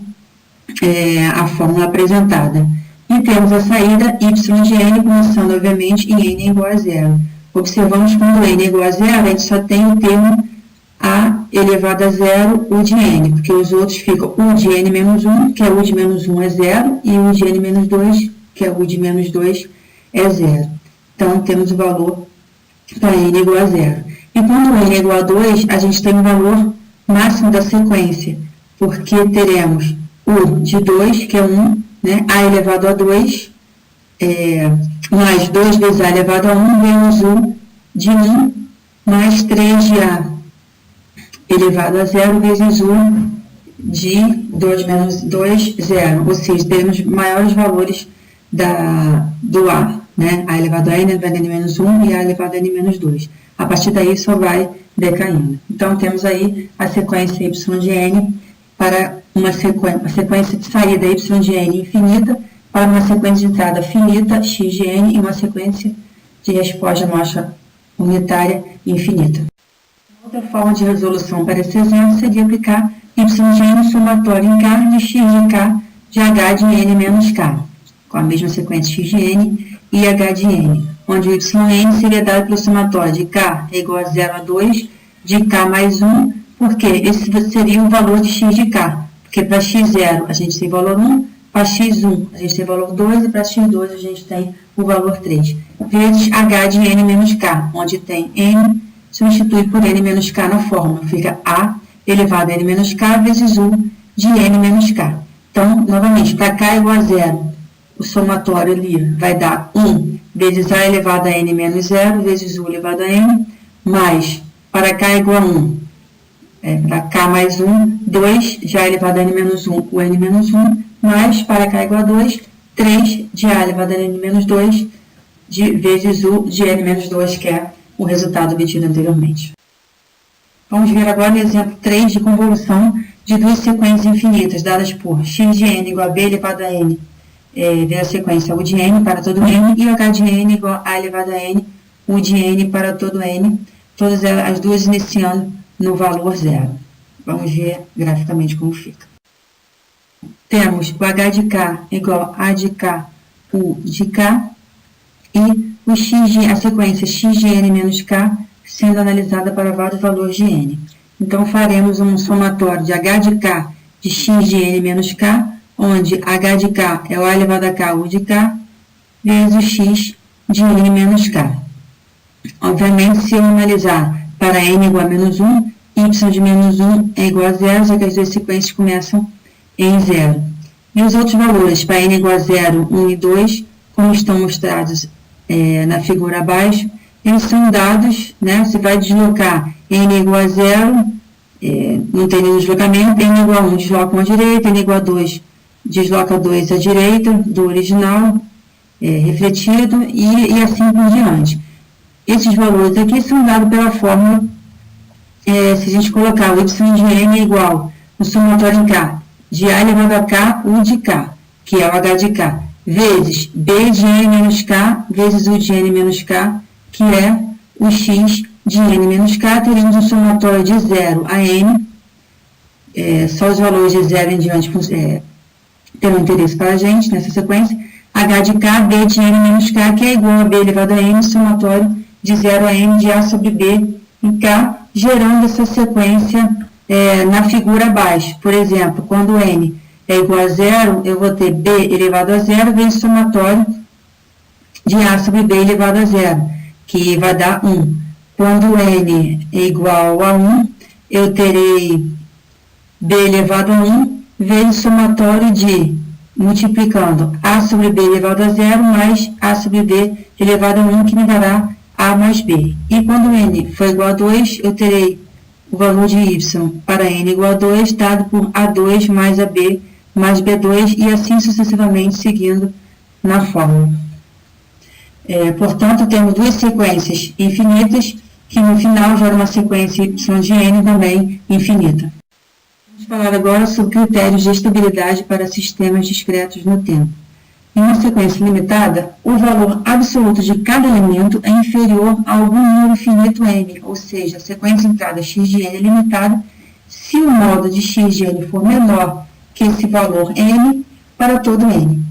a fórmula apresentada. E temos a saída y de n, começando, obviamente, em n igual a 0. Observamos que quando n é igual a 0, a gente só tem o termo a elevado a 0, u de n, porque os outros ficam u de n menos 1, que é u de menos 1 é 0, e u de n menos 2, que é u de menos 2, é 0. Então, temos o valor para n igual a 0. E quando n é igual a 2, a gente tem o valor máximo da sequência, porque teremos u de 2, que é 1, né, a elevado a 2, mais 2 vezes a elevado a 1, menos u de 1, mais 3 de a elevado a 0 vezes u de 2 menos 2, 0. Ou seja, teremos maiores valores do a, né? A elevado a n, elevado a n menos 1 e a elevado a n menos 2. A partir daí só vai decaindo. Então, temos aí a sequência y de n para uma sequência de saída y de n infinita para uma sequência de entrada finita x de n e uma sequência de resposta amostra unitária infinita. Outra forma de resolução para esse exemplo seria aplicar y de n somatório em k de x de k de h de n menos k, com a mesma sequência x de n e h de n, onde o yn seria dado pelo somatório de k é igual a 0 a 2 de k mais 1, porque esse seria o valor de x de k, porque para x0 a gente tem valor 1, para x1 a gente tem valor 2 e para x2 a gente tem o valor 3, vezes h de n menos k, onde tem n substitui por n menos k na fórmula, fica a elevado a n menos k vezes u de n menos k. Então, novamente, para k igual a 0, o somatório ali vai dar 1 vezes a elevado a n menos 0 vezes u elevado a n, mais para k igual a 1, para k mais 1, 2, já elevado a n menos 1, o n menos 1, mais para k igual a 2, 3 de a elevado a n menos 2, vezes u de n menos 2, que é o resultado obtido anteriormente. Vamos ver agora o exemplo 3 de convolução de duas sequências infinitas, dadas por x de n igual a b elevado a n, vezes a sequência u de n para todo n, e h de n igual a elevado a n, u de n para todo n, todas as duas iniciando no valor 0. Vamos ver graficamente como fica. temos o H de K igual a de K, U de K, e o x de, a sequência x de n menos k sendo analisada para vários valores de n. Então, faremos um somatório de h de k de x de n menos k, onde h de k é o a elevado a k, u de k, vezes o x de n menos k. Obviamente, se eu analisar para n igual a menos 1, y de menos 1 é igual a 0, já que as duas sequências começam em 0. E os outros valores, para n igual a 0, 1 e 2, como estão mostrados na figura abaixo, eles são dados, né? Você vai deslocar n igual a 0, não tem nenhum deslocamento, n igual a 1 desloca 1 à direita, n igual a 2 desloca 2 à direita do original, refletido, e assim por diante. Esses valores aqui são dados pela fórmula, se a gente colocar o y de n é igual, no somatório em k, de a elevado a k, u de k, que é o h de k, vezes b de n menos k, vezes u de n menos k, que é o x de n menos k, teremos um somatório de 0 a n, só os valores de 0 em diante terão interesse para a gente nessa sequência, h de k, b de n menos k, que é igual a b elevado a n, somatório de 0 a n de a sobre b em k, gerando essa sequência na figura abaixo. Por exemplo, quando n é igual a 0, eu vou ter b elevado a 0 vezes somatório de a sobre b elevado a 0, que vai dar 1. Quando n é igual a 1, eu terei b elevado a 1 vezes somatório de, multiplicando a sobre b elevado a 0 mais a sobre b elevado a 1, que me dará a mais b. E quando n for igual a 2, eu terei o valor de y para n igual a 2, dado por a2 mais ab mais b2, e assim sucessivamente, seguindo na fórmula. Portanto, temos duas sequências infinitas, que no final gera uma sequência y de n também infinita. Vamos falar agora sobre critérios de estabilidade para sistemas discretos no tempo. Em uma sequência limitada, o valor absoluto de cada elemento é inferior a algum número finito n, ou seja, a sequência entrada x de n é limitada se o modo de x de n for menor que esse valor n para todo n.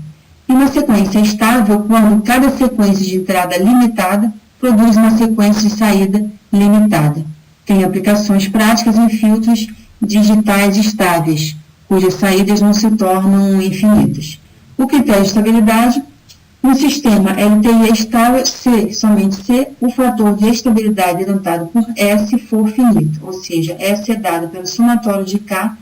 E uma sequência estável quando cada sequência de entrada limitada produz uma sequência de saída limitada. Tem aplicações práticas em filtros digitais estáveis, cujas saídas não se tornam infinitas. O critério de estabilidade, no sistema LTI é estável se, somente se, o fator de estabilidade denotado por S for finito, ou seja, S é dado pelo somatório de K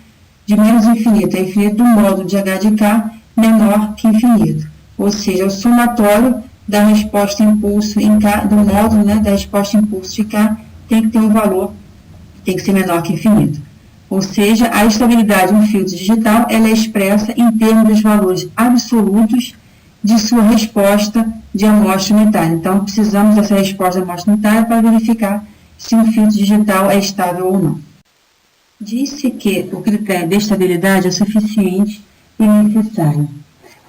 de menos infinito a infinito do módulo de H de K menor que infinito, ou seja, o somatório da resposta impulso em K, do módulo, né, da resposta impulso de K, tem que ter um valor, tem que ser menor que infinito. Ou seja, a estabilidade no filtro digital ela é expressa em termos dos valores absolutos de sua resposta de amostra unitária. Então, precisamos dessa resposta de amostra unitária para verificar se um filtro digital é estável ou não. Disse que o critério de estabilidade é suficiente e necessário.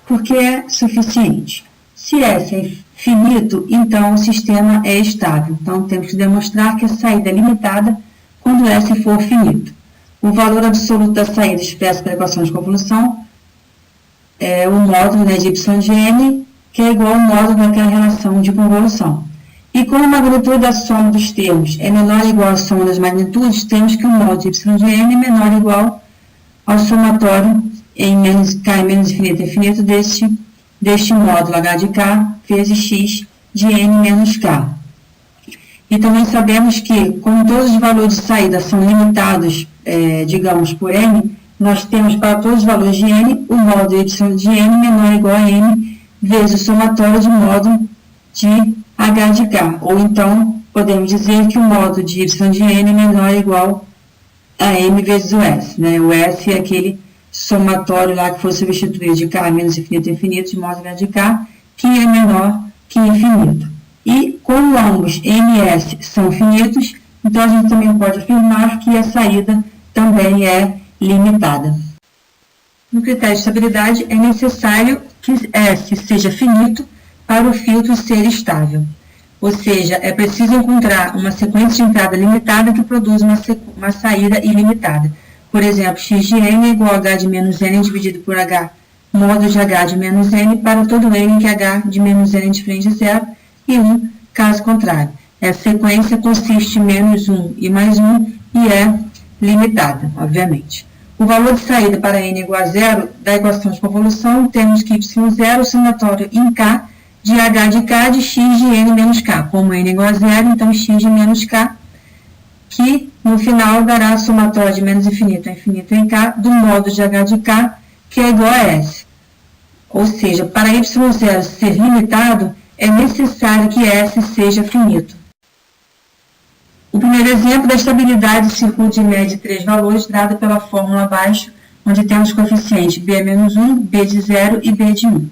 Por que é suficiente? Se S é finito, então o sistema é estável. Então, temos que demonstrar que a saída é limitada quando S for finito. O valor absoluto da saída expresso pela equação de convolução é o módulo, né, de y de n, que é igual ao módulo daquela relação de convolução. E como a magnitude da soma dos termos é menor ou igual à soma das magnitudes, temos que o módulo de y de n é menor ou igual ao somatório em menos k menos infinito infinito deste módulo h de k vezes x de n menos k. E também sabemos que, como todos os valores de saída são limitados, digamos, por n, nós temos para todos os valores de n, o módulo y de n menor ou igual a n vezes o somatório de módulo de h de k. Ou então, podemos dizer que o módulo de y de n é menor ou igual a m vezes o s. Né? O s é aquele somatório lá que foi substituído de k menos infinito infinito de módulo h de k, que é menor que infinito. E, como ambos n e s são finitos, então a gente também pode afirmar que a saída também é limitada. No critério de estabilidade, é necessário que S seja finito para o filtro ser estável. Ou seja, é preciso encontrar uma sequência de entrada limitada que produza uma saída ilimitada. Por exemplo, x de n é igual a h de menos n dividido por h módulo de h de menos n para todo n em que h de menos n é diferente de 0 e 1, caso contrário. Essa sequência consiste em menos 1 e mais 1 e é limitada, obviamente. O valor de saída para n igual a 0 da equação de convolução, temos que y0 é o somatório em k de h de k de x de n menos k. Como n igual a 0, então x de menos k, que no final dará a somatória de menos infinito a infinito em k do módulo de h de k, que é igual a S. Ou seja, para y0 ser limitado, é necessário que S seja finito. O primeiro exemplo da estabilidade do circuito de média de 3 valores, dado pela fórmula abaixo, onde temos coeficientes B-1, B de 0 e B de 1.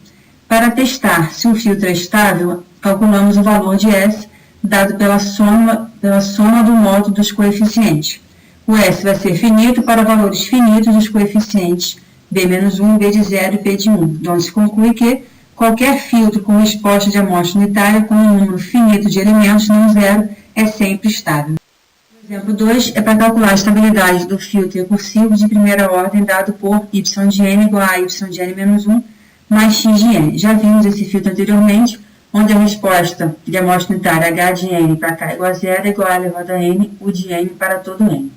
Para testar se o filtro é estável, calculamos o valor de S, dado pela soma do módulo dos coeficientes. O S vai ser finito para valores finitos dos coeficientes B-1, B de 0 e B de 1, onde se conclui que qualquer filtro com resposta de amostra unitária com um número finito de elementos não zero é sempre estável. O exemplo 2 é para calcular a estabilidade do filtro recursivo de primeira ordem dado por y de n igual a y de n menos 1 mais x de n. Já vimos esse filtro anteriormente, onde a resposta de amostra unitária h de n para k igual a 0 é igual a elevado a n, u de n para todo n.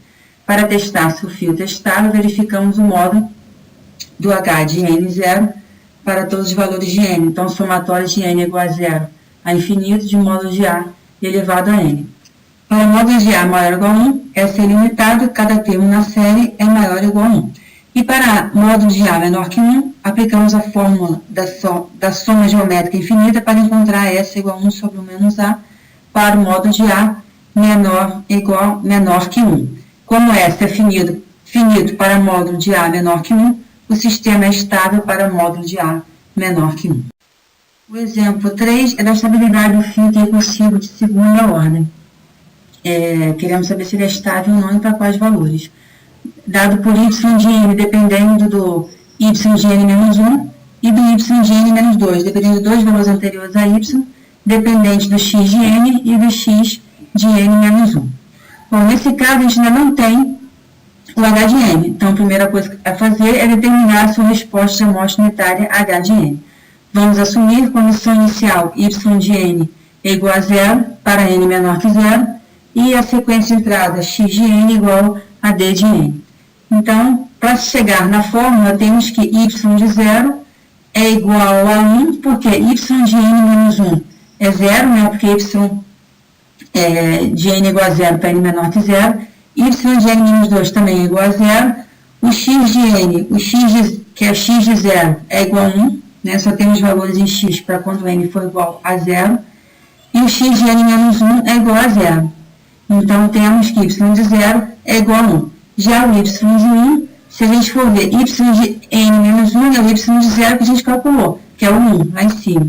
Para testar se o filtro é estável, verificamos o módulo do h de n 0 para todos os valores de n. Então, somatório de n é igual a 0 a infinito de módulo de a elevado a n. Para o módulo de a maior ou igual a 1, S é limitado, cada termo na série é maior ou igual a 1. E para módulo de a menor que 1, aplicamos a fórmula da soma geométrica infinita para encontrar S igual a 1 sobre o menos a para o módulo de a menor que 1. Como S é finito para módulo de a menor que 1, o sistema é estável para módulo de a menor que 1. O exemplo 3 é da estabilidade do filtro recursivo de segunda ordem. Queremos saber se ele é estável ou não e para quais valores. Dado por y de n dependendo do y de n menos 1 e do y de n menos 2, dependendo de dois valores anteriores a y, dependente do x de n e do x de n menos 1. Bom, nesse caso a gente ainda não tem o h de n. Então, a primeira coisa a fazer é determinar a sua resposta de amostra unitária h de n. Vamos assumir condição inicial y de n é igual a 0 para n menor que 0 e a sequência de entrada x de n igual a d de n. Então, para chegar na fórmula, temos que y de 0 é igual a 1, porque y de n menos 1 é 0, né? Porque y de n é igual a 0 para n menor que 0. Y de n menos 2 também é igual a 0. O x de n, que é x de 0, é igual a 1. Né? Só temos valores em x para quando n for igual a 0. E o x de n menos 1 é igual a 0. Então, temos que y de 0 é igual a 1. Já o y de 1, se a gente for ver, y de n menos 1 é o y de 0 que a gente calculou, que é o 1, lá em cima.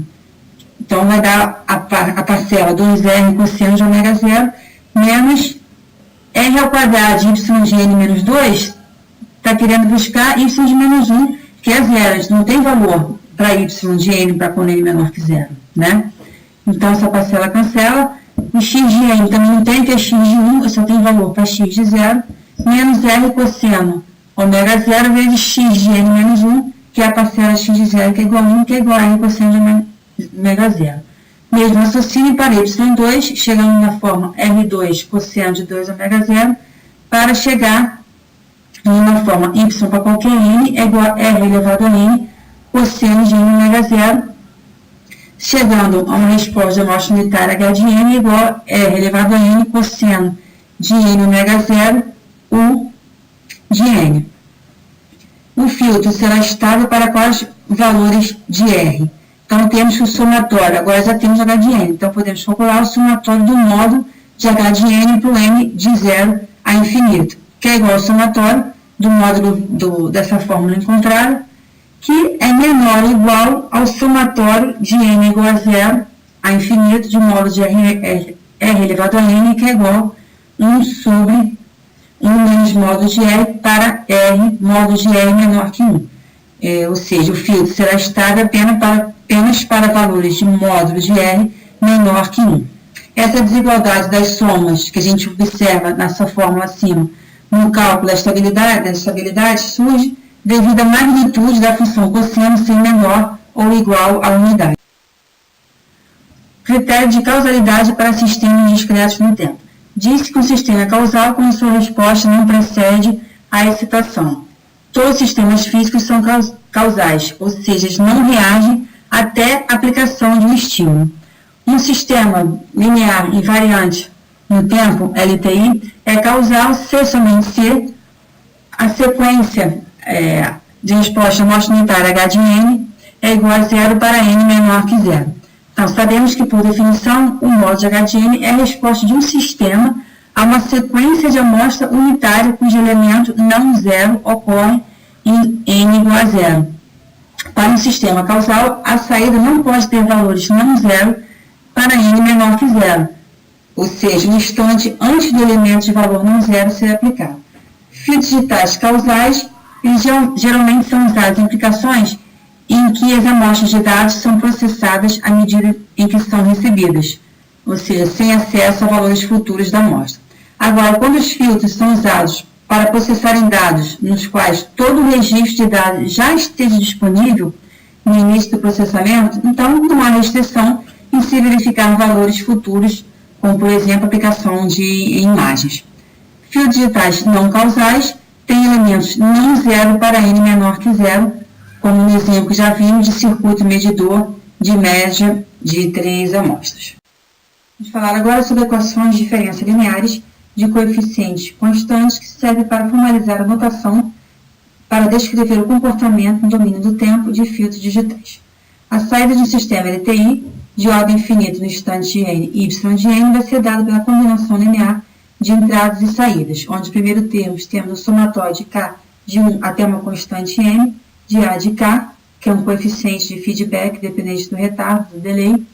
Então, vai dar a parcela 2r cosseno de ômega 0 menos r ao quadrado de y de n menos 2, está querendo buscar y de menos 1, que é 0. A gente não tem valor para y de n para quando n menor que 0, né? Então, essa parcela cancela. O x de n também não tem, que é x de 1, eu só tenho valor para x de 0, menos r cosseno ômega 0 vezes x de n menos 1, que é a parcela x de 0, que é igual a 1, que é igual a r cosseno de ômega 0. Mesmo raciocínio para y2, chegando na forma r2 cosseno de 2 ômega 0, para chegar numa forma y para qualquer n é igual a r elevado a n cosseno de n ômega 0, chegando a uma resposta de amostra unitária h de n igual a r elevado a n cosseno de n ômega 0 u de n. O filtro será estável para quais valores de r? Então, temos que o somatório, agora já temos h de n, então podemos calcular o somatório do módulo de h de n para o n de 0 a infinito, que é igual ao somatório do módulo dessa fórmula encontrada, que é menor ou igual ao somatório de n igual a 0 a infinito de módulo de r elevado a n, que é igual a 1 sobre 1 menos módulo de r para r módulo de r menor que 1. Ou seja, o filtro será estável apenas para valores de módulo de r menor que 1. Essa desigualdade das somas que a gente observa nessa fórmula acima no cálculo da estabilidade surge devido à magnitude da função cosseno ser menor ou igual à unidade. Critério de causalidade para sistemas discretos no tempo. Diz que um sistema é causal quando sua resposta não precede a excitação. Todos os sistemas físicos são causais, ou seja, eles não reagem até a aplicação de um estímulo. Um sistema linear invariante no tempo, LTI, é causal se somente se a sequência de resposta amostra unitária H de N é igual a zero para N menor que zero. Então, sabemos que, por definição, o modo de H de N é a resposta de um sistema a uma sequência de amostra unitária cujo elemento não zero ocorre em N igual a zero. Para um sistema causal, a saída não pode ter valores não zero para N menor que zero, ou seja, um instante antes do elemento de valor não zero ser aplicado. Fios digitais causais eles geralmente são usados em aplicações em que as amostras de dados são processadas à medida em que são recebidas, ou seja, sem acesso a valores futuros da amostra. Agora, quando os filtros são usados para processarem dados nos quais todo o registro de dados já esteja disponível no início do processamento, então não há restrição em se verificar valores futuros, como, por exemplo, a aplicação de imagens. Fios digitais não causais têm elementos não zero para N menor que zero, como no exemplo que já vimos de circuito medidor de média de 3 amostras. Vamos falar agora sobre equações de diferença lineares de coeficientes constantes que servem para formalizar a notação para descrever o comportamento no domínio do tempo de filtros digitais. A saída de um sistema LTI de ordem infinita no instante n e y de n vai ser dada pela combinação linear de entradas e saídas, onde, primeiro termos, temos o somatório de k de 1 até uma constante n, de a de k, que é um coeficiente de feedback dependente do retardo, do delay,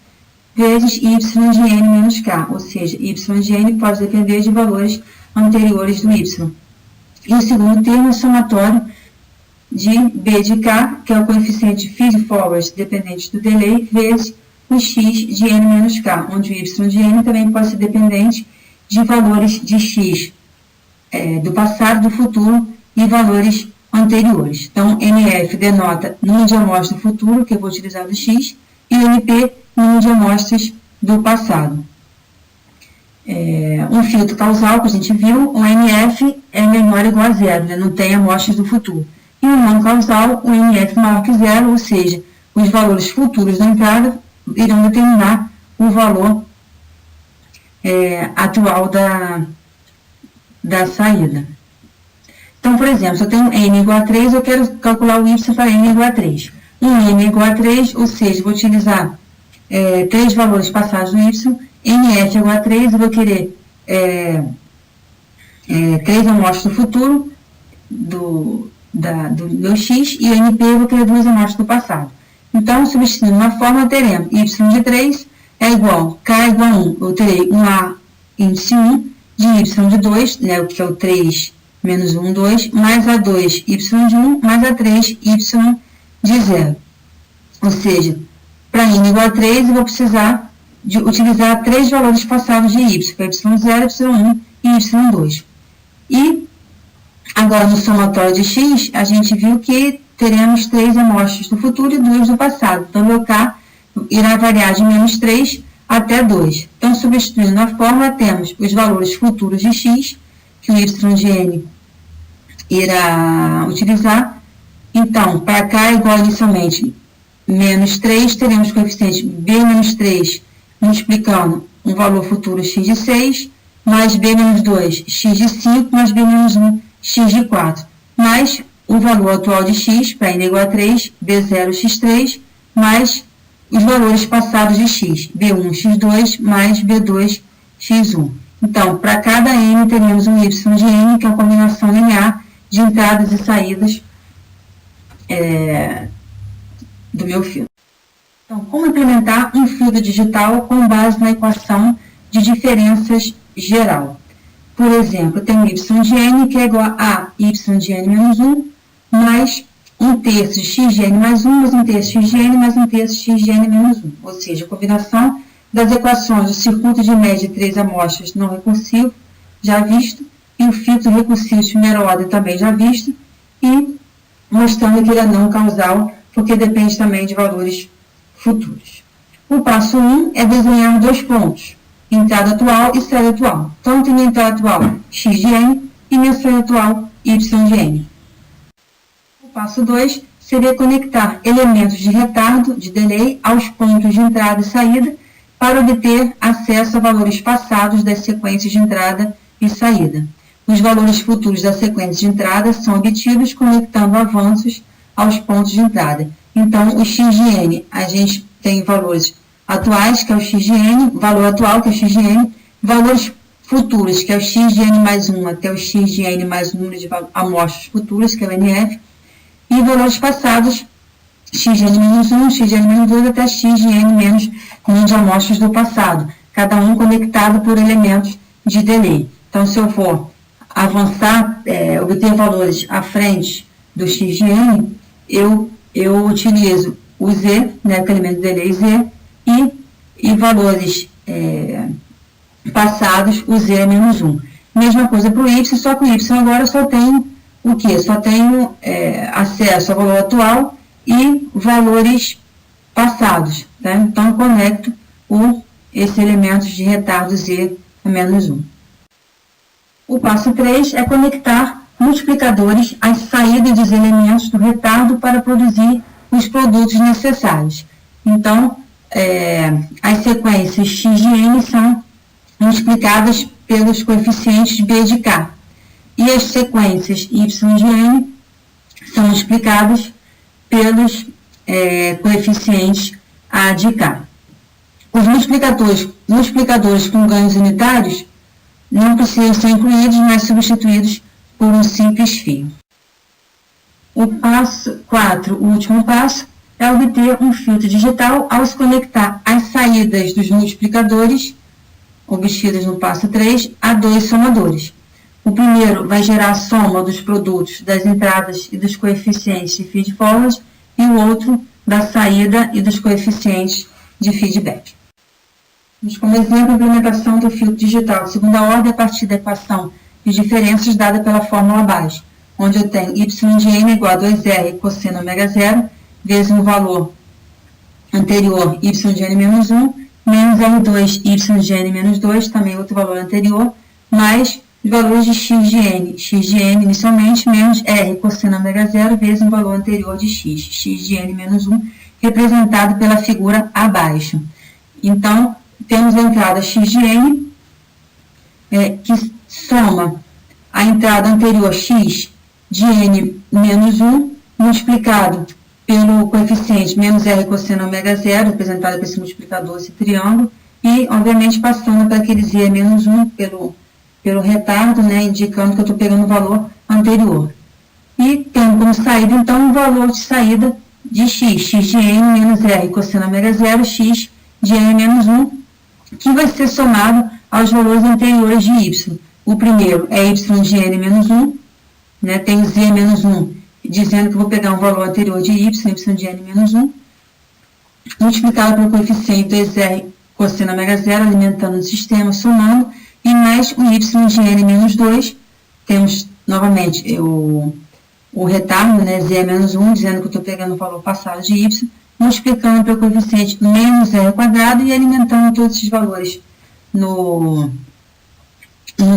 vezes y de n menos k, ou seja, y de n pode depender de valores anteriores do y. E o segundo termo é o somatório de b de k, que é o coeficiente de feed-forward dependente do delay, vezes o x de n menos k, onde o y de n também pode ser dependente de valores de x do passado, do futuro e valores anteriores. Então, NF denota número de amostras do futuro, que eu vou utilizar do x, e NP, número de amostras do passado. Um filtro causal, que a gente viu, o NF é menor ou igual a zero, né? Não tem amostras do futuro. E o não causal, o NF maior que zero, ou seja, os valores futuros da entrada irão determinar o valor atual da saída. Então, por exemplo, se eu tenho n igual a 3, eu quero calcular o y para n igual a 3. n igual a 3, ou seja, vou utilizar 3 valores passados no y, nf igual a 3, eu vou querer 3 amostras do futuro do meu x, e np eu vou querer 2 amostras do passado. Então, substituindo uma forma, teremos y de 3 é igual, k igual a 1, eu terei um a índice 1 de y de 2, né, o que é o 3 menos 1, 2, mais a 2, y de 1, mais a 3, y de 0. Ou seja, para n igual a 3, eu vou precisar de utilizar 3 valores passados de y, que é y0, y1 e y2. E agora, no somatório de x, a gente viu que teremos 3 amostras do futuro e 2 do passado. Então, meu k irá variar de menos 3 até 2. Então, substituindo a fórmula, temos os valores futuros de x, que o y de n irá utilizar. Então, para k igual inicialmente menos 3, teremos o coeficiente b menos 3 multiplicando um valor futuro x de 6, mais b menos 2, x de 5, mais b menos 1, x de 4, mais o valor atual de x, para n igual a 3, b0, x3, mais os valores passados de x, b1, x2, mais b2, x1. Então, para cada n, teremos um y de n, que é a combinação linear de entradas e saídas do meu filtro. Então, como implementar um filtro digital com base na equação de diferenças geral? Por exemplo, eu tenho y de n, que é igual a y de n menos 1, mais 1/3 de x de n mais 1, mais 1/3 x de n, mais 1/3 x de n menos 1. Ou seja, a combinação das equações do circuito de média de 3 amostras não recursivo, já visto, e e o filtro recursivo de primeira ordem também já visto, e mostrando que ele é não causal, porque depende também de valores futuros. O passo 1 é desenhar dois pontos, entrada atual e saída atual, tanto na entrada atual x de n e na saída atual y de n. O passo 2 seria conectar elementos de retardo, de delay, aos pontos de entrada e saída, para obter acesso a valores passados das sequências de entrada e saída. Os valores futuros da sequência de entrada são obtidos conectando avanços aos pontos de entrada. Então, o x de n, a gente tem valores atuais, que é o x de n, valor atual, que é o x de n, valores futuros, que é o x de n mais 1 até o x de n mais o número de amostras futuras, que é o nf, e valores passados, x de n menos 1, x de n menos 2, até x de n menos número de amostras do passado, cada um conectado por elementos de delay. Então, se eu for avançar, obter valores à frente do x de n, eu utilizo o z, né, que é o elemento de delay z, e valores passados, o z é menos 1. Mesma coisa para o y, só que o y agora só tenho o quê? Só tenho acesso ao valor atual e valores passados. Tá? Então, eu conecto esses elementos de retardo z a menos 1. O passo 3 é conectar multiplicadores às saídas dos elementos do retardo para produzir os produtos necessários. Então, as sequências x de n são multiplicadas pelos coeficientes b de k. E as sequências y de n são multiplicadas pelos coeficientes a de k. Os multiplicadores com ganhos unitários não precisam ser incluídos, mas substituídos por um simples fio. O passo 4, o último passo, é obter um filtro digital ao se conectar as saídas dos multiplicadores, obtidas no passo 3, a dois somadores. O primeiro vai gerar a soma dos produtos das entradas e dos coeficientes de feed-forward, e o outro da saída e dos coeficientes de feedback. Vamos como exemplo a implementação do filtro digital de segunda ordem a partir da equação de diferenças dada pela fórmula abaixo, onde eu tenho y de n igual a 2r cosseno ômega 0 vezes o valor anterior y de n menos 1, menos R2 y de n menos 2, também outro valor anterior, mais os valores de x de n inicialmente, menos r cosseno ômega 0 vezes o valor anterior de x de n menos 1, representado pela figura abaixo. Então, temos a entrada x de n, que soma a entrada anterior x de n menos 1, multiplicado pelo coeficiente menos r cosseno ômega 0, representado por esse multiplicador, esse triângulo, e, obviamente, passando para aquele z menos 1 pelo retardo, né, indicando que eu estou pegando o valor anterior. E tendo como saída, então, o valor de saída de x de n menos r cosseno ômega 0, x de n menos 1, que vai ser somado aos valores anteriores de y. O primeiro é y de n menos 1, né, tem z menos 1, dizendo que eu vou pegar um valor anterior de y de n menos 1, multiplicado pelo coeficiente 2r cosseno ômega 0, alimentando o sistema, somando, e mais o y de n menos 2, temos novamente o retardo, né, z menos 1, dizendo que eu estou pegando o valor passado de y, multiplicando pelo coeficiente menos r quadrado e alimentando todos esses valores no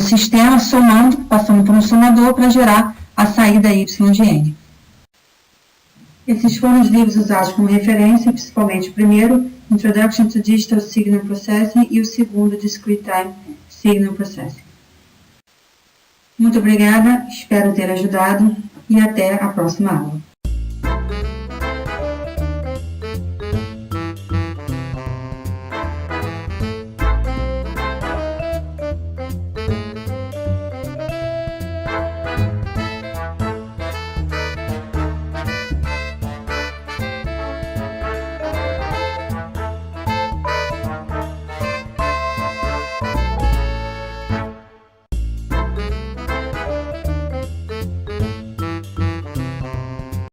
sistema, somando, passando por um somador para gerar a saída y de n. Esses foram os livros usados como referência, principalmente o primeiro, Introduction to Digital Signal Processing, e o segundo, Discrete Time Signal Processing. Muito obrigada, espero ter ajudado e até a próxima aula.